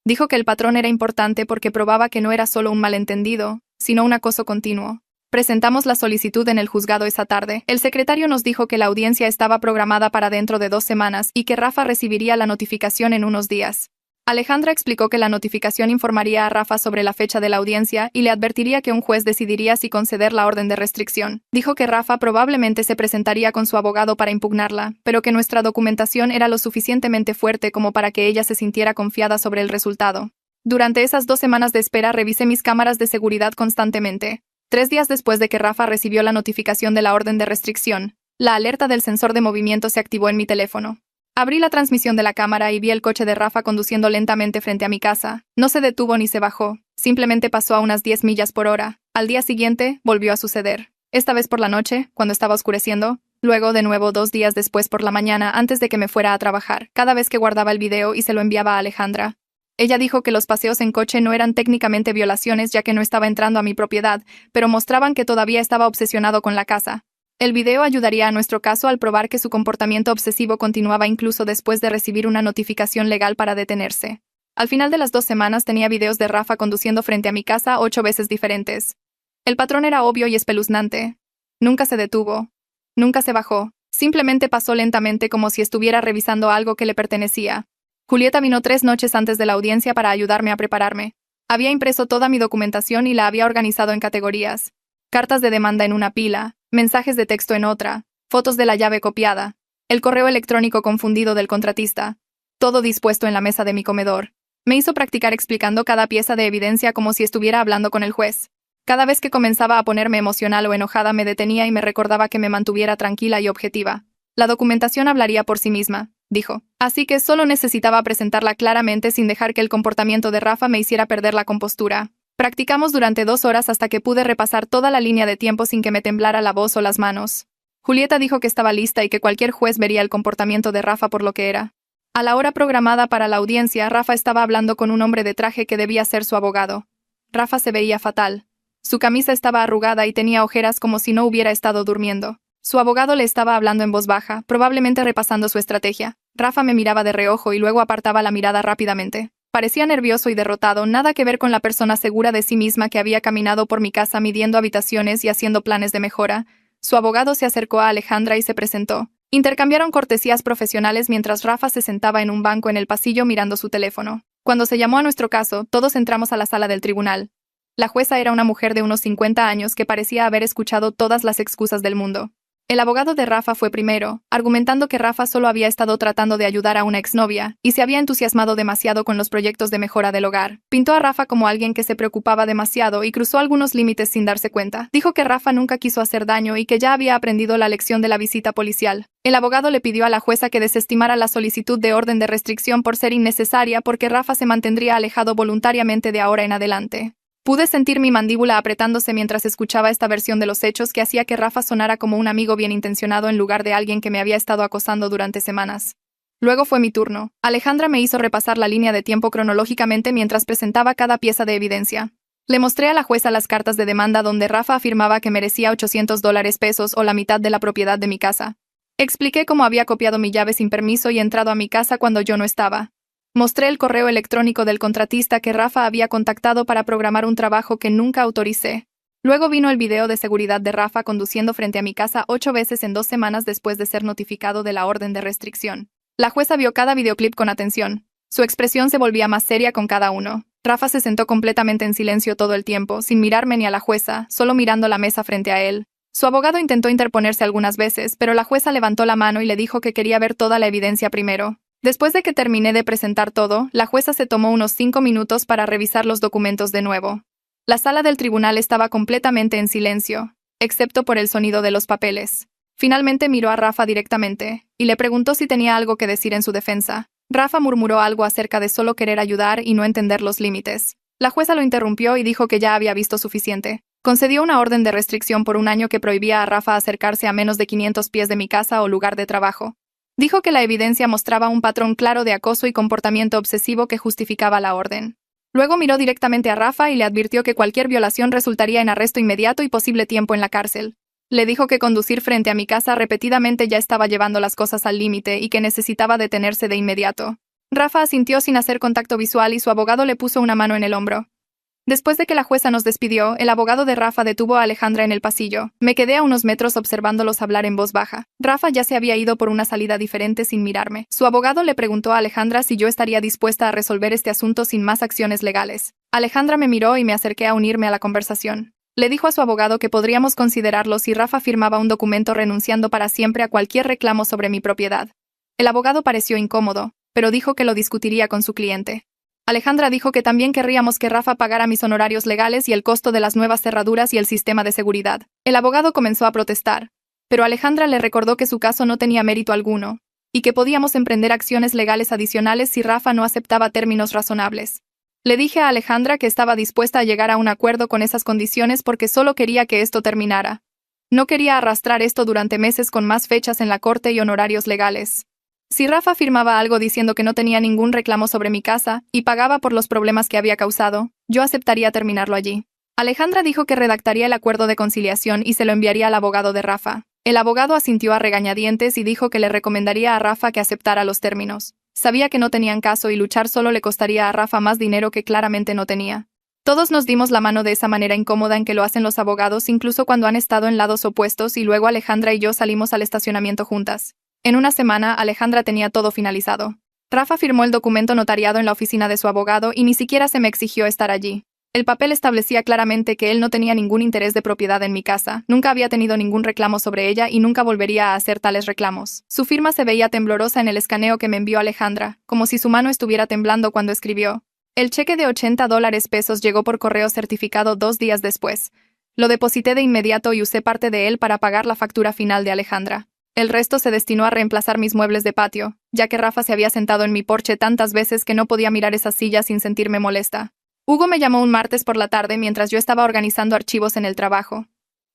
Dijo que el patrón era importante porque probaba que no era solo un malentendido, sino un acoso continuo. Presentamos la solicitud en el juzgado esa tarde. El secretario nos dijo que la audiencia estaba programada para dentro de 2 semanas y que Rafa recibiría la notificación en unos días. Alejandra explicó que la notificación informaría a Rafa sobre la fecha de la audiencia y le advertiría que un juez decidiría si conceder la orden de restricción. Dijo que Rafa probablemente se presentaría con su abogado para impugnarla, pero que nuestra documentación era lo suficientemente fuerte como para que ella se sintiera confiada sobre el resultado. Durante esas 2 semanas de espera revisé mis cámaras de seguridad constantemente. 3 días después de que Rafa recibió la notificación de la orden de restricción, la alerta del sensor de movimiento se activó en mi teléfono. Abrí la transmisión de la cámara y vi el coche de Rafa conduciendo lentamente frente a mi casa. No se detuvo ni se bajó, simplemente pasó a unas 10 millas por hora. Al día siguiente, volvió a suceder. Esta vez por la noche, cuando estaba oscureciendo, luego de nuevo 2 días después por la mañana antes de que me fuera a trabajar, cada vez que guardaba el video y se lo enviaba a Alejandra. Ella dijo que los paseos en coche no eran técnicamente violaciones ya que no estaba entrando a mi propiedad, pero mostraban que todavía estaba obsesionado con la casa. El video ayudaría a nuestro caso al probar que su comportamiento obsesivo continuaba incluso después de recibir una notificación legal para detenerse. Al final de las 2 semanas tenía videos de Rafa conduciendo frente a mi casa 8 veces diferentes. El patrón era obvio y espeluznante. Nunca se detuvo. Nunca se bajó. Simplemente pasó lentamente como si estuviera revisando algo que le pertenecía. Julieta vino 3 noches antes de la audiencia para ayudarme a prepararme. Había impreso toda mi documentación y la había organizado en categorías. Cartas de demanda en una pila, mensajes de texto en otra, fotos de la llave copiada, el correo electrónico confundido del contratista. Todo dispuesto en la mesa de mi comedor. Me hizo practicar explicando cada pieza de evidencia como si estuviera hablando con el juez. Cada vez que comenzaba a ponerme emocional o enojada me detenía y me recordaba que me mantuviera tranquila y objetiva. La documentación hablaría por sí misma, dijo. Así que solo necesitaba presentarla claramente sin dejar que el comportamiento de Rafa me hiciera perder la compostura. Practicamos durante 2 horas hasta que pude repasar toda la línea de tiempo sin que me temblara la voz o las manos. Julieta dijo que estaba lista y que cualquier juez vería el comportamiento de Rafa por lo que era. A la hora programada para la audiencia, Rafa estaba hablando con un hombre de traje que debía ser su abogado. Rafa se veía fatal. Su camisa estaba arrugada y tenía ojeras como si no hubiera estado durmiendo. Su abogado le estaba hablando en voz baja, probablemente repasando su estrategia. Rafa me miraba de reojo y luego apartaba la mirada rápidamente. Parecía nervioso y derrotado, nada que ver con la persona segura de sí misma que había caminado por mi casa midiendo habitaciones y haciendo planes de mejora. Su abogado se acercó a Alejandra y se presentó. Intercambiaron cortesías profesionales mientras Rafa se sentaba en un banco en el pasillo mirando su teléfono. Cuando se llamó a nuestro caso, todos entramos a la sala del tribunal. La jueza era una mujer de unos 50 años que parecía haber escuchado todas las excusas del mundo. El abogado de Rafa fue primero, argumentando que Rafa solo había estado tratando de ayudar a una exnovia y se había entusiasmado demasiado con los proyectos de mejora del hogar. Pintó a Rafa como alguien que se preocupaba demasiado y cruzó algunos límites sin darse cuenta. Dijo que Rafa nunca quiso hacer daño y que ya había aprendido la lección de la visita policial. El abogado le pidió a la jueza que desestimara la solicitud de orden de restricción por ser innecesaria porque Rafa se mantendría alejado voluntariamente de ahora en adelante. Pude sentir mi mandíbula apretándose mientras escuchaba esta versión de los hechos que hacía que Rafa sonara como un amigo bien intencionado en lugar de alguien que me había estado acosando durante semanas. Luego fue mi turno. Alejandra me hizo repasar la línea de tiempo cronológicamente mientras presentaba cada pieza de evidencia. Le mostré a la jueza las cartas de demanda donde Rafa afirmaba que merecía $800 o la mitad de la propiedad de mi casa. Expliqué cómo había copiado mi llave sin permiso y entrado a mi casa cuando yo no estaba. Mostré el correo electrónico del contratista que Rafa había contactado para programar un trabajo que nunca autoricé. Luego vino el video de seguridad de Rafa conduciendo frente a mi casa 8 veces en 2 semanas después de ser notificado de la orden de restricción. La jueza vio cada videoclip con atención. Su expresión se volvía más seria con cada uno. Rafa se sentó completamente en silencio todo el tiempo, sin mirarme ni a la jueza, solo mirando la mesa frente a él. Su abogado intentó interponerse algunas veces, pero la jueza levantó la mano y le dijo que quería ver toda la evidencia primero. Después de que terminé de presentar todo, la jueza se tomó unos 5 minutos para revisar los documentos de nuevo. La sala del tribunal estaba completamente en silencio, excepto por el sonido de los papeles. Finalmente miró a Rafa directamente, y le preguntó si tenía algo que decir en su defensa. Rafa murmuró algo acerca de solo querer ayudar y no entender los límites. La jueza lo interrumpió y dijo que ya había visto suficiente. Concedió una orden de restricción por 1 año que prohibía a Rafa acercarse a menos de 500 pies de mi casa o lugar de trabajo. Dijo que la evidencia mostraba un patrón claro de acoso y comportamiento obsesivo que justificaba la orden. Luego miró directamente a Rafa y le advirtió que cualquier violación resultaría en arresto inmediato y posible tiempo en la cárcel. Le dijo que conducir frente a mi casa repetidamente ya estaba llevando las cosas al límite y que necesitaba detenerse de inmediato. Rafa asintió sin hacer contacto visual y su abogado le puso una mano en el hombro. Después de que la jueza nos despidió, el abogado de Rafa detuvo a Alejandra en el pasillo. Me quedé a unos metros observándolos hablar en voz baja. Rafa ya se había ido por una salida diferente sin mirarme. Su abogado le preguntó a Alejandra si yo estaría dispuesta a resolver este asunto sin más acciones legales. Alejandra me miró y me acerqué a unirme a la conversación. Le dijo a su abogado que podríamos considerarlo si Rafa firmaba un documento renunciando para siempre a cualquier reclamo sobre mi propiedad. El abogado pareció incómodo, pero dijo que lo discutiría con su cliente. Alejandra dijo que también querríamos que Rafa pagara mis honorarios legales y el costo de las nuevas cerraduras y el sistema de seguridad. El abogado comenzó a protestar, pero Alejandra le recordó que su caso no tenía mérito alguno, y que podíamos emprender acciones legales adicionales si Rafa no aceptaba términos razonables. Le dije a Alejandra que estaba dispuesta a llegar a un acuerdo con esas condiciones porque solo quería que esto terminara. No quería arrastrar esto durante meses con más fechas en la corte y honorarios legales. Si Rafa firmaba algo diciendo que no tenía ningún reclamo sobre mi casa y pagaba por los problemas que había causado, yo aceptaría terminarlo allí. Alejandra dijo que redactaría el acuerdo de conciliación y se lo enviaría al abogado de Rafa. El abogado asintió a regañadientes y dijo que le recomendaría a Rafa que aceptara los términos. Sabía que no tenían caso y luchar solo le costaría a Rafa más dinero que claramente no tenía. Todos nos dimos la mano de esa manera incómoda en que lo hacen los abogados incluso cuando han estado en lados opuestos y luego Alejandra y yo salimos al estacionamiento juntas. En una semana, Alejandra tenía todo finalizado. Rafa firmó el documento notariado en la oficina de su abogado y ni siquiera se me exigió estar allí. El papel establecía claramente que él no tenía ningún interés de propiedad en mi casa, nunca había tenido ningún reclamo sobre ella y nunca volvería a hacer tales reclamos. Su firma se veía temblorosa en el escaneo que me envió Alejandra, como si su mano estuviera temblando cuando escribió. El cheque de $80 llegó por correo certificado 2 días después. Lo deposité de inmediato y usé parte de él para pagar la factura final de Alejandra. El resto se destinó a reemplazar mis muebles de patio, ya que Rafa se había sentado en mi porche tantas veces que no podía mirar esas sillas sin sentirme molesta. Hugo me llamó un martes por la tarde mientras yo estaba organizando archivos en el trabajo.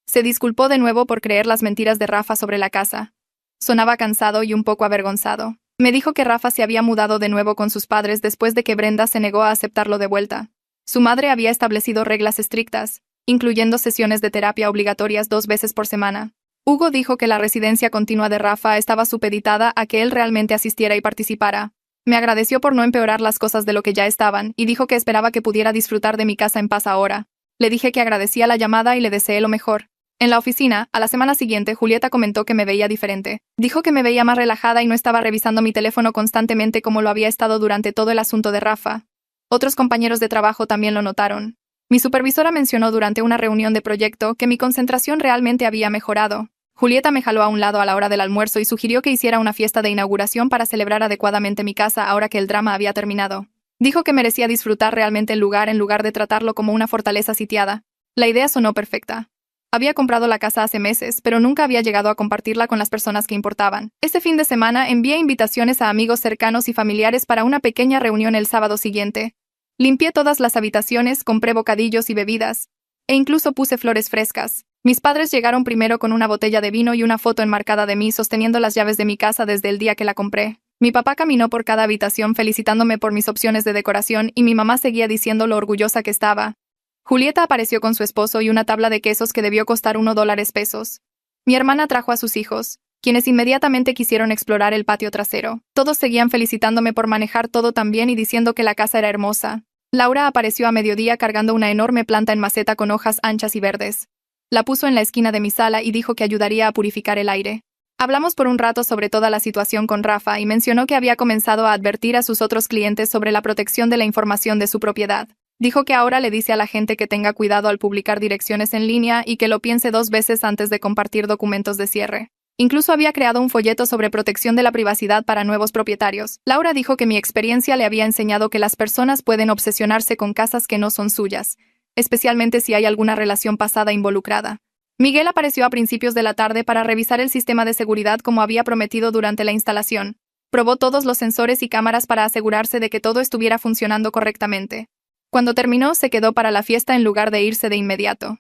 Se disculpó de nuevo por creer las mentiras de Rafa sobre la casa. Sonaba cansado y un poco avergonzado. Me dijo que Rafa se había mudado de nuevo con sus padres después de que Brenda se negó a aceptarlo de vuelta. Su madre había establecido reglas estrictas, incluyendo sesiones de terapia obligatorias 2 veces por semana. Hugo dijo que la residencia continua de Rafa estaba supeditada a que él realmente asistiera y participara. Me agradeció por no empeorar las cosas de lo que ya estaban, y dijo que esperaba que pudiera disfrutar de mi casa en paz ahora. Le dije que agradecía la llamada y le deseé lo mejor. En la oficina, a la semana siguiente, Julieta comentó que me veía diferente. Dijo que me veía más relajada y no estaba revisando mi teléfono constantemente como lo había estado durante todo el asunto de Rafa. Otros compañeros de trabajo también lo notaron. Mi supervisora mencionó durante una reunión de proyecto que mi concentración realmente había mejorado. Julieta me jaló a un lado a la hora del almuerzo y sugirió que hiciera una fiesta de inauguración para celebrar adecuadamente mi casa ahora que el drama había terminado. Dijo que merecía disfrutar realmente el lugar en lugar de tratarlo como una fortaleza sitiada. La idea sonó perfecta. Había comprado la casa hace meses, pero nunca había llegado a compartirla con las personas que importaban. Ese fin de semana envié invitaciones a amigos cercanos y familiares para una pequeña reunión el sábado siguiente. Limpié todas las habitaciones, compré bocadillos y bebidas, e incluso puse flores frescas. Mis padres llegaron primero con una botella de vino y una foto enmarcada de mí sosteniendo las llaves de mi casa desde el día que la compré. Mi papá caminó por cada habitación felicitándome por mis opciones de decoración y mi mamá seguía diciendo lo orgullosa que estaba. Julieta apareció con su esposo y una tabla de quesos que debió costar $1. Mi hermana trajo a sus hijos, quienes inmediatamente quisieron explorar el patio trasero. Todos seguían felicitándome por manejar todo tan bien y diciendo que la casa era hermosa. Laura apareció a mediodía cargando una enorme planta en maceta con hojas anchas y verdes. La puso en la esquina de mi sala y dijo que ayudaría a purificar el aire. Hablamos por un rato sobre toda la situación con Rafa y mencionó que había comenzado a advertir a sus otros clientes sobre la protección de la información de su propiedad. Dijo que ahora le dice a la gente que tenga cuidado al publicar direcciones en línea y que lo piense 2 veces antes de compartir documentos de cierre. Incluso había creado un folleto sobre protección de la privacidad para nuevos propietarios. Laura dijo que mi experiencia le había enseñado que las personas pueden obsesionarse con casas que no son suyas, especialmente si hay alguna relación pasada involucrada. Miguel apareció a principios de la tarde para revisar el sistema de seguridad como había prometido durante la instalación. Probó todos los sensores y cámaras para asegurarse de que todo estuviera funcionando correctamente. Cuando terminó, se quedó para la fiesta en lugar de irse de inmediato.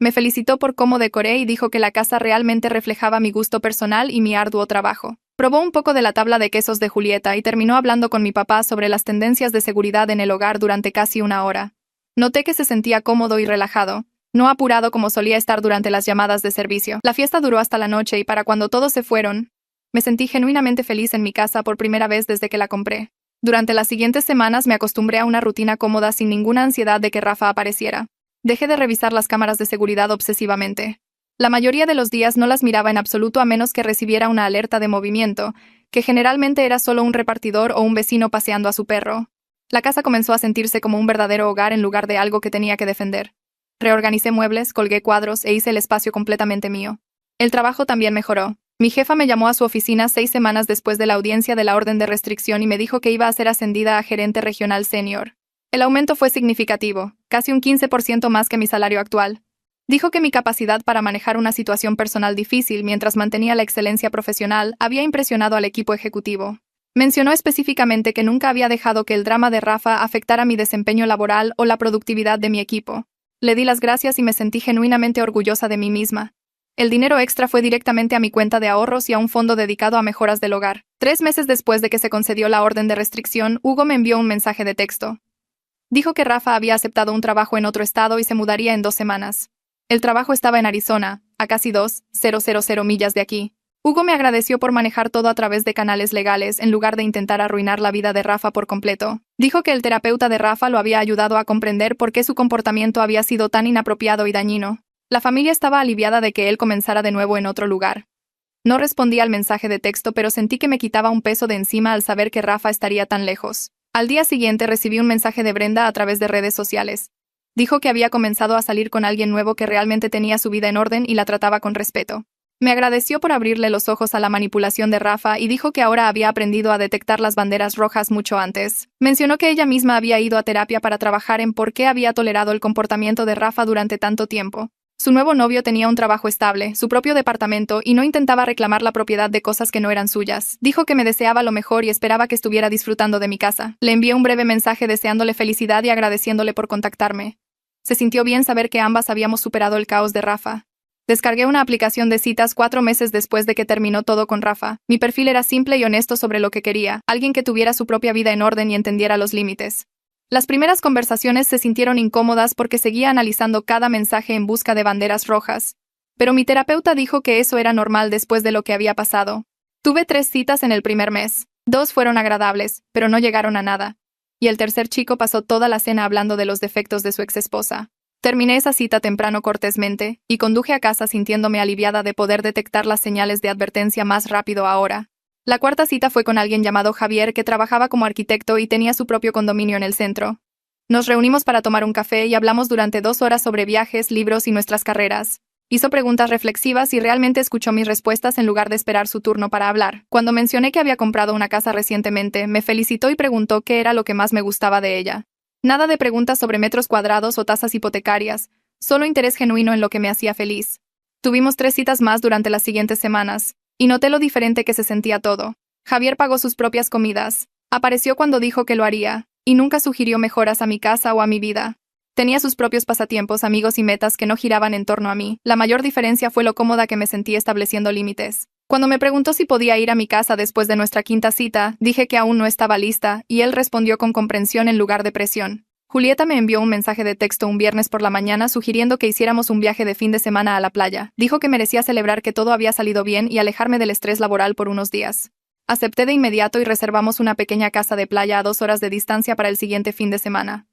Me felicitó por cómo decoré y dijo que la casa realmente reflejaba mi gusto personal y mi arduo trabajo. Probó un poco de la tabla de quesos de Julieta y terminó hablando con mi papá sobre las tendencias de seguridad en el hogar durante casi 1 hora. Noté que se sentía cómodo y relajado, no apurado como solía estar durante las llamadas de servicio. La fiesta duró hasta la noche y para cuando todos se fueron, me sentí genuinamente feliz en mi casa por primera vez desde que la compré. Durante las siguientes semanas me acostumbré a una rutina cómoda sin ninguna ansiedad de que Rafa apareciera. Dejé de revisar las cámaras de seguridad obsesivamente. La mayoría de los días no las miraba en absoluto a menos que recibiera una alerta de movimiento, que generalmente era solo un repartidor o un vecino paseando a su perro. La casa comenzó a sentirse como un verdadero hogar en lugar de algo que tenía que defender. Reorganicé muebles, colgué cuadros e hice el espacio completamente mío. El trabajo también mejoró. Mi jefa me llamó a su oficina 6 semanas después de la audiencia de la orden de restricción y me dijo que iba a ser ascendida a gerente regional senior. El aumento fue significativo, casi un 15% más que mi salario actual. Dijo que mi capacidad para manejar una situación personal difícil mientras mantenía la excelencia profesional había impresionado al equipo ejecutivo. Mencionó específicamente que nunca había dejado que el drama de Rafa afectara mi desempeño laboral o la productividad de mi equipo. Le di las gracias y me sentí genuinamente orgullosa de mí misma. El dinero extra fue directamente a mi cuenta de ahorros y a un fondo dedicado a mejoras del hogar. 3 meses después de que se concedió la orden de restricción, Hugo me envió un mensaje de texto. Dijo que Rafa había aceptado un trabajo en otro estado y se mudaría en 2 semanas. El trabajo estaba en Arizona, a casi 2,000 millas de aquí. Hugo me agradeció por manejar todo a través de canales legales en lugar de intentar arruinar la vida de Rafa por completo. Dijo que el terapeuta de Rafa lo había ayudado a comprender por qué su comportamiento había sido tan inapropiado y dañino. La familia estaba aliviada de que él comenzara de nuevo en otro lugar. No respondí al mensaje de texto, pero sentí que me quitaba un peso de encima al saber que Rafa estaría tan lejos. Al día siguiente recibí un mensaje de Brenda a través de redes sociales. Dijo que había comenzado a salir con alguien nuevo que realmente tenía su vida en orden y la trataba con respeto. Me agradeció por abrirle los ojos a la manipulación de Rafa y dijo que ahora había aprendido a detectar las banderas rojas mucho antes. Mencionó que ella misma había ido a terapia para trabajar en por qué había tolerado el comportamiento de Rafa durante tanto tiempo. Su nuevo novio tenía un trabajo estable, su propio departamento y no intentaba reclamar la propiedad de cosas que no eran suyas. Dijo que me deseaba lo mejor y esperaba que estuviera disfrutando de mi casa. Le envié un breve mensaje deseándole felicidad y agradeciéndole por contactarme. Se sintió bien saber que ambas habíamos superado el caos de Rafa. Descargué una aplicación de citas 4 meses después de que terminó todo con Rafa. Mi perfil era simple y honesto sobre lo que quería, alguien que tuviera su propia vida en orden y entendiera los límites. Las primeras conversaciones se sintieron incómodas porque seguía analizando cada mensaje en busca de banderas rojas. Pero mi terapeuta dijo que eso era normal después de lo que había pasado. Tuve 3 citas en el primer mes. 2 fueron agradables, pero no llegaron a nada. Y el tercer chico pasó toda la cena hablando de los defectos de su exesposa. Terminé esa cita temprano cortésmente, y conduje a casa sintiéndome aliviada de poder detectar las señales de advertencia más rápido ahora. La cuarta cita fue con alguien llamado Javier que trabajaba como arquitecto y tenía su propio condominio en el centro. Nos reunimos para tomar un café y hablamos durante 2 horas sobre viajes, libros y nuestras carreras. Hizo preguntas reflexivas y realmente escuchó mis respuestas en lugar de esperar su turno para hablar. Cuando mencioné que había comprado una casa recientemente, me felicitó y preguntó qué era lo que más me gustaba de ella. Nada de preguntas sobre metros cuadrados o tasas hipotecarias, solo interés genuino en lo que me hacía feliz. Tuvimos 3 citas más durante las siguientes semanas, y noté lo diferente que se sentía todo. Javier pagó sus propias comidas, apareció cuando dijo que lo haría, y nunca sugirió mejoras a mi casa o a mi vida. Tenía sus propios pasatiempos, amigos y metas que no giraban en torno a mí. La mayor diferencia fue lo cómoda que me sentí estableciendo límites. Cuando me preguntó si podía ir a mi casa después de nuestra 5ª cita, dije que aún no estaba lista, y él respondió con comprensión en lugar de presión. Julieta me envió un mensaje de texto un viernes por la mañana sugiriendo que hiciéramos un viaje de fin de semana a la playa. Dijo que merecía celebrar que todo había salido bien y alejarme del estrés laboral por unos días. Acepté de inmediato y reservamos una pequeña casa de playa a 2 horas de distancia para el siguiente fin de semana.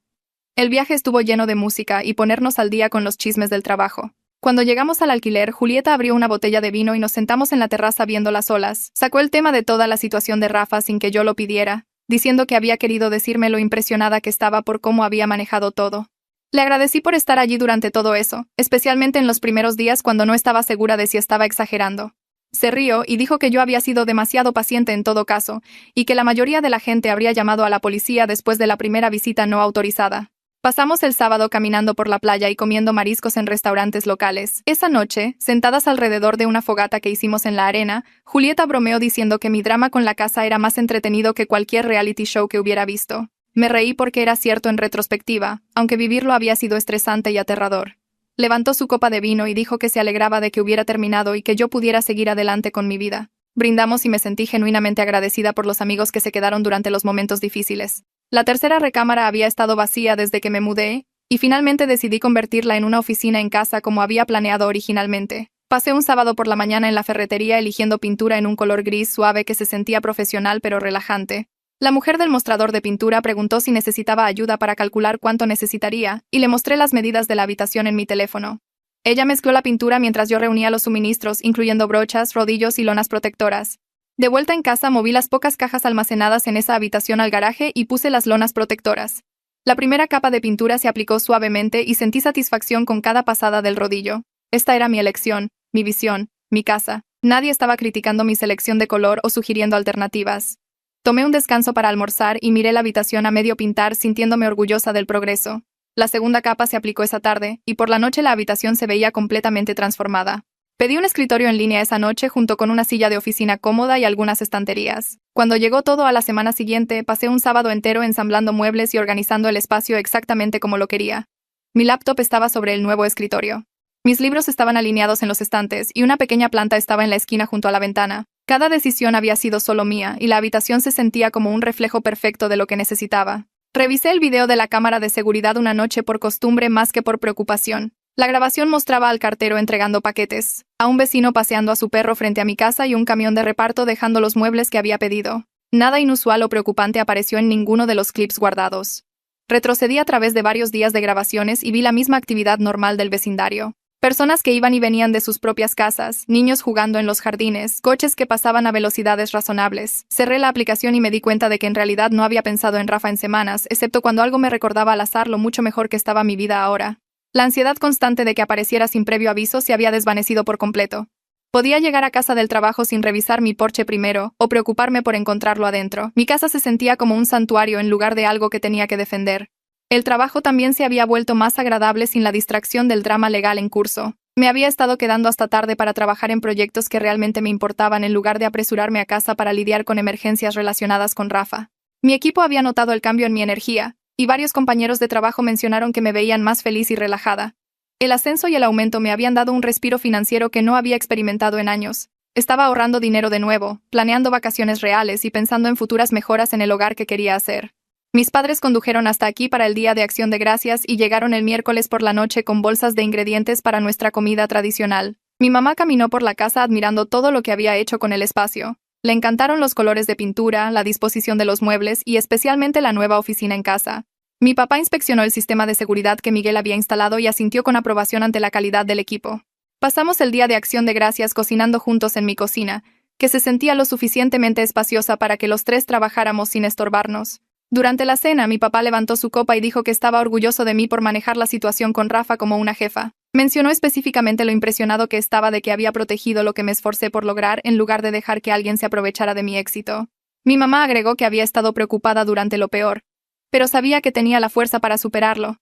El viaje estuvo lleno de música y ponernos al día con los chismes del trabajo. Cuando llegamos al alquiler, Julieta abrió una botella de vino y nos sentamos en la terraza viendo las olas. Sacó el tema de toda la situación de Rafa sin que yo lo pidiera, diciendo que había querido decirme lo impresionada que estaba por cómo había manejado todo. Le agradecí por estar allí durante todo eso, especialmente en los primeros días cuando no estaba segura de si estaba exagerando. Se rió y dijo que yo había sido demasiado paciente en todo caso, y que la mayoría de la gente habría llamado a la policía después de la primera visita no autorizada. Pasamos el sábado caminando por la playa y comiendo mariscos en restaurantes locales. Esa noche, sentadas alrededor de una fogata que hicimos en la arena, Julieta bromeó diciendo que mi drama con la casa era más entretenido que cualquier reality show que hubiera visto. Me reí porque era cierto en retrospectiva, aunque vivirlo había sido estresante y aterrador. Levantó su copa de vino y dijo que se alegraba de que hubiera terminado y que yo pudiera seguir adelante con mi vida. Brindamos y me sentí genuinamente agradecida por los amigos que se quedaron durante los momentos difíciles. La tercera recámara había estado vacía desde que me mudé, y finalmente decidí convertirla en una oficina en casa como había planeado originalmente. Pasé un sábado por la mañana en la ferretería eligiendo pintura en un color gris suave que se sentía profesional pero relajante. La mujer del mostrador de pintura preguntó si necesitaba ayuda para calcular cuánto necesitaría, y le mostré las medidas de la habitación en mi teléfono. Ella mezcló la pintura mientras yo reunía los suministros, incluyendo brochas, rodillos y lonas protectoras. De vuelta en casa, moví las pocas cajas almacenadas en esa habitación al garaje y puse las lonas protectoras. La primera capa de pintura se aplicó suavemente y sentí satisfacción con cada pasada del rodillo. Esta era mi elección, mi visión, mi casa. Nadie estaba criticando mi selección de color o sugiriendo alternativas. Tomé un descanso para almorzar y miré la habitación a medio pintar sintiéndome orgullosa del progreso. La segunda capa se aplicó esa tarde, y por la noche la habitación se veía completamente transformada. Pedí un escritorio en línea esa noche junto con una silla de oficina cómoda y algunas estanterías. Cuando llegó todo a la semana siguiente, pasé un sábado entero ensamblando muebles y organizando el espacio exactamente como lo quería. Mi laptop estaba sobre el nuevo escritorio. Mis libros estaban alineados en los estantes y una pequeña planta estaba en la esquina junto a la ventana. Cada decisión había sido solo mía y la habitación se sentía como un reflejo perfecto de lo que necesitaba. Revisé el video de la cámara de seguridad una noche por costumbre más que por preocupación. La grabación mostraba al cartero entregando paquetes, a un vecino paseando a su perro frente a mi casa y un camión de reparto dejando los muebles que había pedido. Nada inusual o preocupante apareció en ninguno de los clips guardados. Retrocedí a través de varios días de grabaciones y vi la misma actividad normal del vecindario. Personas que iban y venían de sus propias casas, niños jugando en los jardines, coches que pasaban a velocidades razonables. Cerré la aplicación y me di cuenta de que en realidad no había pensado en Rafa en semanas, excepto cuando algo me recordaba al azar lo mucho mejor que estaba mi vida ahora. La ansiedad constante de que apareciera sin previo aviso se había desvanecido por completo. Podía llegar a casa del trabajo sin revisar mi porche primero, o preocuparme por encontrarlo adentro. Mi casa se sentía como un santuario en lugar de algo que tenía que defender. El trabajo también se había vuelto más agradable sin la distracción del drama legal en curso. Me había estado quedando hasta tarde para trabajar en proyectos que realmente me importaban en lugar de apresurarme a casa para lidiar con emergencias relacionadas con Rafa. Mi equipo había notado el cambio en mi energía, y varios compañeros de trabajo mencionaron que me veían más feliz y relajada. El ascenso y el aumento me habían dado un respiro financiero que no había experimentado en años. Estaba ahorrando dinero de nuevo, planeando vacaciones reales y pensando en futuras mejoras en el hogar que quería hacer. Mis padres condujeron hasta aquí para el Día de Acción de Gracias y llegaron el miércoles por la noche con bolsas de ingredientes para nuestra comida tradicional. Mi mamá caminó por la casa admirando todo lo que había hecho con el espacio. Le encantaron los colores de pintura, la disposición de los muebles y especialmente la nueva oficina en casa. Mi papá inspeccionó el sistema de seguridad que Miguel había instalado y asintió con aprobación ante la calidad del equipo. Pasamos el Día de Acción de Gracias cocinando juntos en mi cocina, que se sentía lo suficientemente espaciosa para que los tres trabajáramos sin estorbarnos. Durante la cena, mi papá levantó su copa y dijo que estaba orgulloso de mí por manejar la situación con Rafa como una jefa. Mencionó específicamente lo impresionado que estaba de que había protegido lo que me esforcé por lograr en lugar de dejar que alguien se aprovechara de mi éxito. Mi mamá agregó que había estado preocupada durante lo peor, pero sabía que tenía la fuerza para superarlo.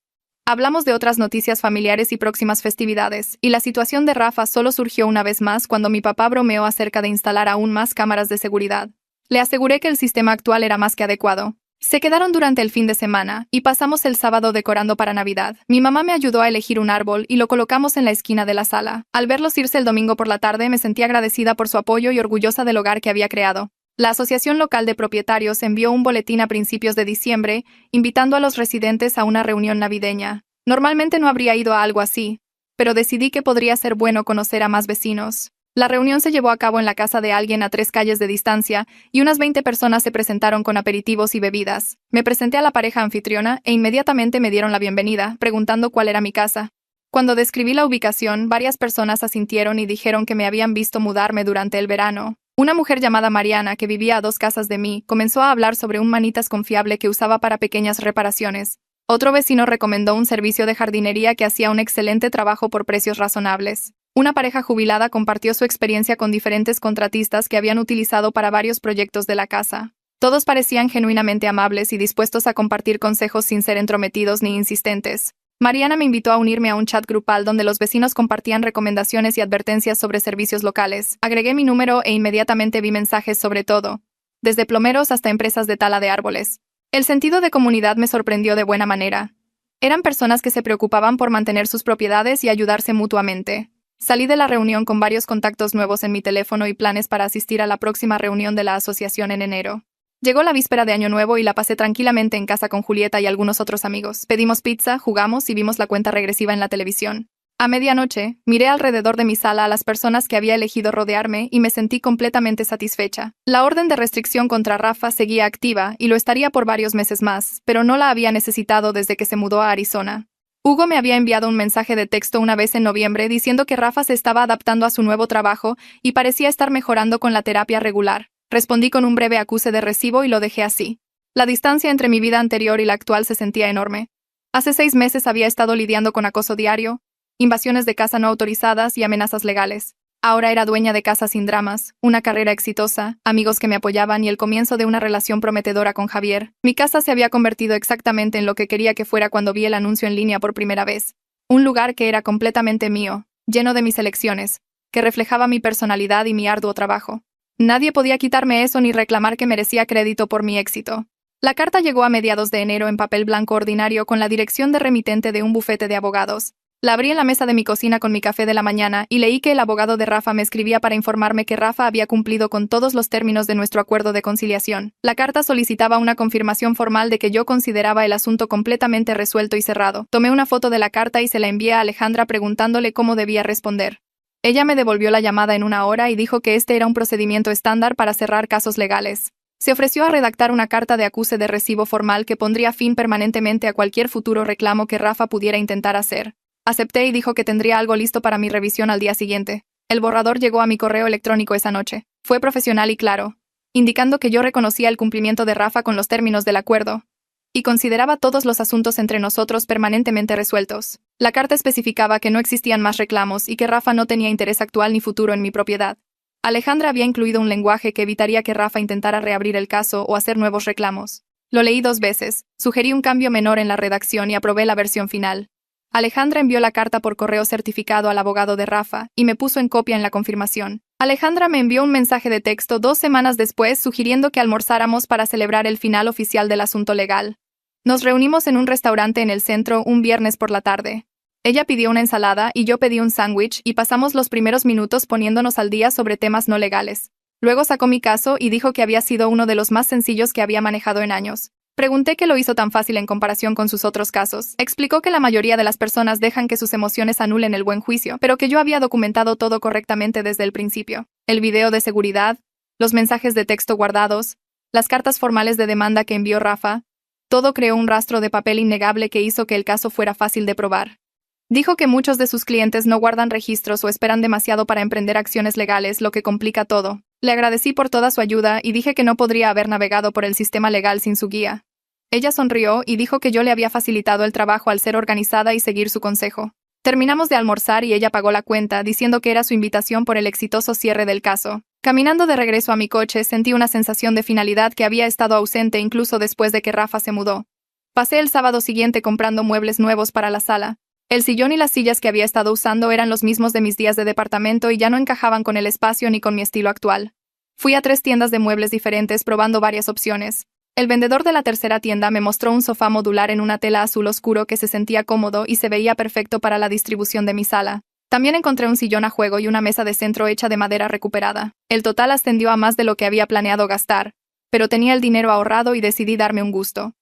Hablamos de otras noticias familiares y próximas festividades, y la situación de Rafa solo surgió una vez más cuando mi papá bromeó acerca de instalar aún más cámaras de seguridad. Le aseguré que el sistema actual era más que adecuado. Se quedaron durante el fin de semana, y pasamos el sábado decorando para Navidad. Mi mamá me ayudó a elegir un árbol y lo colocamos en la esquina de la sala. Al verlos irse el domingo por la tarde me sentí agradecida por su apoyo y orgullosa del hogar que había creado. La Asociación Local de Propietarios envió un boletín a principios de diciembre, invitando a los residentes a una reunión navideña. Normalmente no habría ido a algo así, pero decidí que podría ser bueno conocer a más vecinos. La reunión se llevó a cabo en la casa de alguien a 3 calles de distancia, y unas 20 personas se presentaron con aperitivos y bebidas. Me presenté a la pareja anfitriona e inmediatamente me dieron la bienvenida, preguntando cuál era mi casa. Cuando describí la ubicación, varias personas asintieron y dijeron que me habían visto mudarme durante el verano. Una mujer llamada Mariana, que vivía a 2 casas de mí, comenzó a hablar sobre un manitas confiable que usaba para pequeñas reparaciones. Otro vecino recomendó un servicio de jardinería que hacía un excelente trabajo por precios razonables. Una pareja jubilada compartió su experiencia con diferentes contratistas que habían utilizado para varios proyectos de la casa. Todos parecían genuinamente amables y dispuestos a compartir consejos sin ser entrometidos ni insistentes. Mariana me invitó a unirme a un chat grupal donde los vecinos compartían recomendaciones y advertencias sobre servicios locales. Agregué mi número e inmediatamente vi mensajes sobre todo, desde plomeros hasta empresas de tala de árboles. El sentido de comunidad me sorprendió de buena manera. Eran personas que se preocupaban por mantener sus propiedades y ayudarse mutuamente. Salí de la reunión con varios contactos nuevos en mi teléfono y planes para asistir a la próxima reunión de la asociación en enero. Llegó la víspera de Año Nuevo y la pasé tranquilamente en casa con Julieta y algunos otros amigos. Pedimos pizza, jugamos y vimos la cuenta regresiva en la televisión. A medianoche, miré alrededor de mi sala a las personas que había elegido rodearme y me sentí completamente satisfecha. La orden de restricción contra Rafa seguía activa y lo estaría por varios meses más, pero no la había necesitado desde que se mudó a Arizona. Hugo me había enviado un mensaje de texto una vez en noviembre diciendo que Rafa se estaba adaptando a su nuevo trabajo y parecía estar mejorando con la terapia regular. Respondí con un breve acuse de recibo y lo dejé así. La distancia entre mi vida anterior y la actual se sentía enorme. Hace 6 meses había estado lidiando con acoso diario, invasiones de casa no autorizadas y amenazas legales. Ahora era dueña de casa sin dramas, una carrera exitosa, amigos que me apoyaban y el comienzo de una relación prometedora con Javier. Mi casa se había convertido exactamente en lo que quería que fuera cuando vi el anuncio en línea por primera vez. Un lugar que era completamente mío, lleno de mis elecciones, que reflejaba mi personalidad y mi arduo trabajo. Nadie podía quitarme eso ni reclamar que merecía crédito por mi éxito. La carta llegó a mediados de enero en papel blanco ordinario con la dirección de remitente de un bufete de abogados. La abrí en la mesa de mi cocina con mi café de la mañana y leí que el abogado de Rafa me escribía para informarme que Rafa había cumplido con todos los términos de nuestro acuerdo de conciliación. La carta solicitaba una confirmación formal de que yo consideraba el asunto completamente resuelto y cerrado. Tomé una foto de la carta y se la envié a Alejandra preguntándole cómo debía responder. Ella me devolvió la llamada en 1 hora y dijo que este era un procedimiento estándar para cerrar casos legales. Se ofreció a redactar una carta de acuse de recibo formal que pondría fin permanentemente a cualquier futuro reclamo que Rafa pudiera intentar hacer. Acepté y dijo que tendría algo listo para mi revisión al día siguiente. El borrador llegó a mi correo electrónico esa noche. Fue profesional y claro, indicando que yo reconocía el cumplimiento de Rafa con los términos del acuerdo y consideraba todos los asuntos entre nosotros permanentemente resueltos. La carta especificaba que no existían más reclamos y que Rafa no tenía interés actual ni futuro en mi propiedad. Alejandra había incluido un lenguaje que evitaría que Rafa intentara reabrir el caso o hacer nuevos reclamos. Lo leí 2 veces, sugerí un cambio menor en la redacción y aprobé la versión final. Alejandra envió la carta por correo certificado al abogado de Rafa y me puso en copia en la confirmación. Alejandra me envió un mensaje de texto 2 semanas después sugiriendo que almorzáramos para celebrar el final oficial del asunto legal. Nos reunimos en un restaurante en el centro un viernes por la tarde. Ella pidió una ensalada y yo pedí un sándwich y pasamos los primeros minutos poniéndonos al día sobre temas no legales. Luego sacó mi caso y dijo que había sido uno de los más sencillos que había manejado en años. Pregunté qué lo hizo tan fácil en comparación con sus otros casos. Explicó que la mayoría de las personas dejan que sus emociones anulen el buen juicio, pero que yo había documentado todo correctamente desde el principio. El video de seguridad, los mensajes de texto guardados, las cartas formales de demanda que envió Rafa, todo creó un rastro de papel innegable que hizo que el caso fuera fácil de probar. Dijo que muchos de sus clientes no guardan registros o esperan demasiado para emprender acciones legales, lo que complica todo. Le agradecí por toda su ayuda y dije que no podría haber navegado por el sistema legal sin su guía. Ella sonrió y dijo que yo le había facilitado el trabajo al ser organizada y seguir su consejo. Terminamos de almorzar y ella pagó la cuenta, diciendo que era su invitación por el exitoso cierre del caso. Caminando de regreso a mi coche, sentí una sensación de finalidad que había estado ausente incluso después de que Rafa se mudó. Pasé el sábado siguiente comprando muebles nuevos para la sala. El sillón y las sillas que había estado usando eran los mismos de mis días de departamento y ya no encajaban con el espacio ni con mi estilo actual. Fui a 3 tiendas de muebles diferentes probando varias opciones. El vendedor de la tercera tienda me mostró un sofá modular en una tela azul oscuro que se sentía cómodo y se veía perfecto para la distribución de mi sala. También encontré un sillón a juego y una mesa de centro hecha de madera recuperada. El total ascendió a más de lo que había planeado gastar, pero tenía el dinero ahorrado y decidí darme un gusto.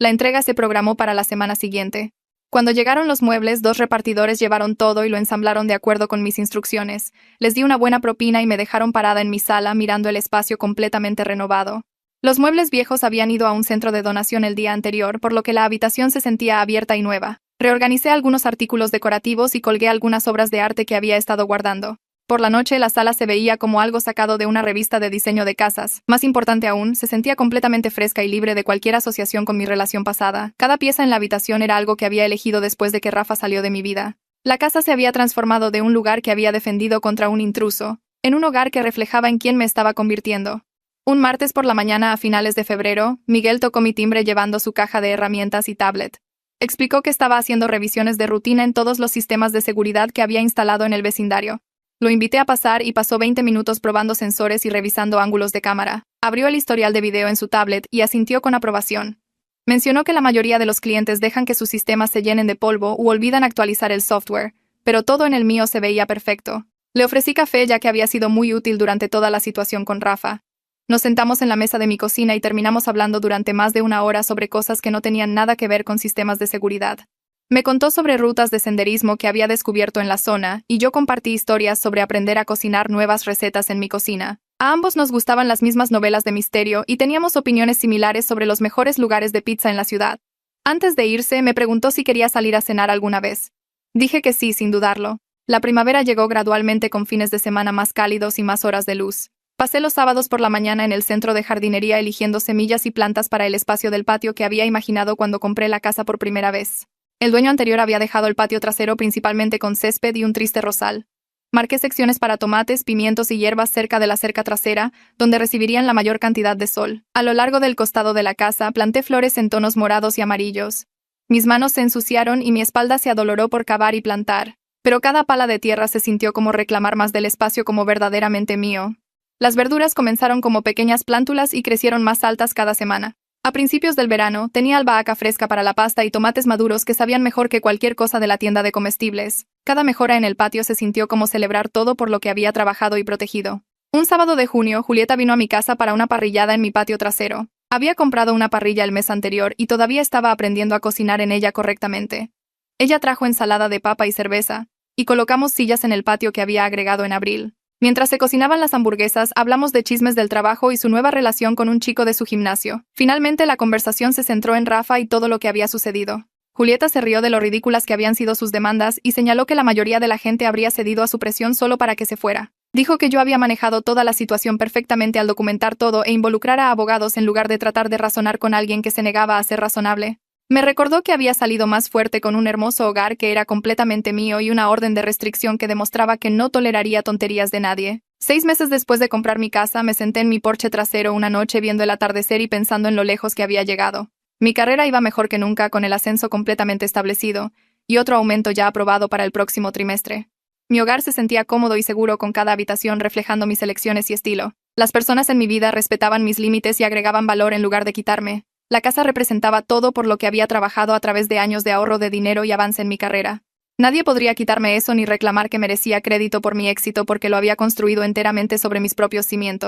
La entrega se programó para la semana siguiente. Cuando llegaron los muebles, 2 repartidores llevaron todo y lo ensamblaron de acuerdo con mis instrucciones. Les di una buena propina y me dejaron parada en mi sala mirando el espacio completamente renovado. Los muebles viejos habían ido a un centro de donación el día anterior, por lo que la habitación se sentía abierta y nueva. Reorganicé algunos artículos decorativos y colgué algunas obras de arte que había estado guardando. Por la noche la sala se veía como algo sacado de una revista de diseño de casas. Más importante aún, se sentía completamente fresca y libre de cualquier asociación con mi relación pasada. Cada pieza en la habitación era algo que había elegido después de que Rafa salió de mi vida. La casa se había transformado de un lugar que había defendido contra un intruso, en un hogar que reflejaba en quién me estaba convirtiendo. Un martes por la mañana a finales de febrero, Miguel tocó mi timbre llevando su caja de herramientas y tablet. Explicó que estaba haciendo revisiones de rutina en todos los sistemas de seguridad que había instalado en el vecindario. Lo invité a pasar y pasó 20 minutos probando sensores y revisando ángulos de cámara. Abrió el historial de video en su tablet y asintió con aprobación. Mencionó que la mayoría de los clientes dejan que sus sistemas se llenen de polvo u olvidan actualizar el software, pero todo en el mío se veía perfecto. Le ofrecí café ya que había sido muy útil durante toda la situación con Rafa. Nos sentamos en la mesa de mi cocina y terminamos hablando durante más de una hora sobre cosas que no tenían nada que ver con sistemas de seguridad. Me contó sobre rutas de senderismo que había descubierto en la zona, y yo compartí historias sobre aprender a cocinar nuevas recetas en mi cocina. A ambos nos gustaban las mismas novelas de misterio y teníamos opiniones similares sobre los mejores lugares de pizza en la ciudad. Antes de irse, me preguntó si quería salir a cenar alguna vez. Dije que sí, sin dudarlo. La primavera llegó gradualmente con fines de semana más cálidos y más horas de luz. Pasé los sábados por la mañana en el centro de jardinería eligiendo semillas y plantas para el espacio del patio que había imaginado cuando compré la casa por primera vez. El dueño anterior había dejado el patio trasero principalmente con césped y un triste rosal. Marqué secciones para tomates, pimientos y hierbas cerca de la cerca trasera, donde recibirían la mayor cantidad de sol. A lo largo del costado de la casa, planté flores en tonos morados y amarillos. Mis manos se ensuciaron y mi espalda se adoloró por cavar y plantar, pero cada pala de tierra se sintió como reclamar más del espacio como verdaderamente mío. Las verduras comenzaron como pequeñas plántulas y crecieron más altas cada semana. A principios del verano, tenía albahaca fresca para la pasta y tomates maduros que sabían mejor que cualquier cosa de la tienda de comestibles. Cada mejora en el patio se sintió como celebrar todo por lo que había trabajado y protegido. Un sábado de junio, Julieta vino a mi casa para una parrillada en mi patio trasero. Había comprado una parrilla el mes anterior y todavía estaba aprendiendo a cocinar en ella correctamente. Ella trajo ensalada de papa y cerveza, y colocamos sillas en el patio que había agregado en abril. Mientras se cocinaban las hamburguesas, hablamos de chismes del trabajo y su nueva relación con un chico de su gimnasio. Finalmente, la conversación se centró en Rafa y todo lo que había sucedido. Julieta se rió de lo ridículas que habían sido sus demandas y señaló que la mayoría de la gente habría cedido a su presión solo para que se fuera. Dijo que yo había manejado toda la situación perfectamente al documentar todo e involucrar a abogados en lugar de tratar de razonar con alguien que se negaba a ser razonable. Me recordó que había salido más fuerte con un hermoso hogar que era completamente mío y una orden de restricción que demostraba que no toleraría tonterías de nadie. 6 meses después de comprar mi casa, me senté en mi porche trasero una noche viendo el atardecer y pensando en lo lejos que había llegado. Mi carrera iba mejor que nunca, con el ascenso completamente establecido y otro aumento ya aprobado para el próximo trimestre. Mi hogar se sentía cómodo y seguro con cada habitación reflejando mis elecciones y estilo. Las personas en mi vida respetaban mis límites y agregaban valor en lugar de quitarme. La casa representaba todo por lo que había trabajado a través de años de ahorro de dinero y avance en mi carrera. Nadie podría quitarme eso ni reclamar que merecía crédito por mi éxito porque lo había construido enteramente sobre mis propios cimientos.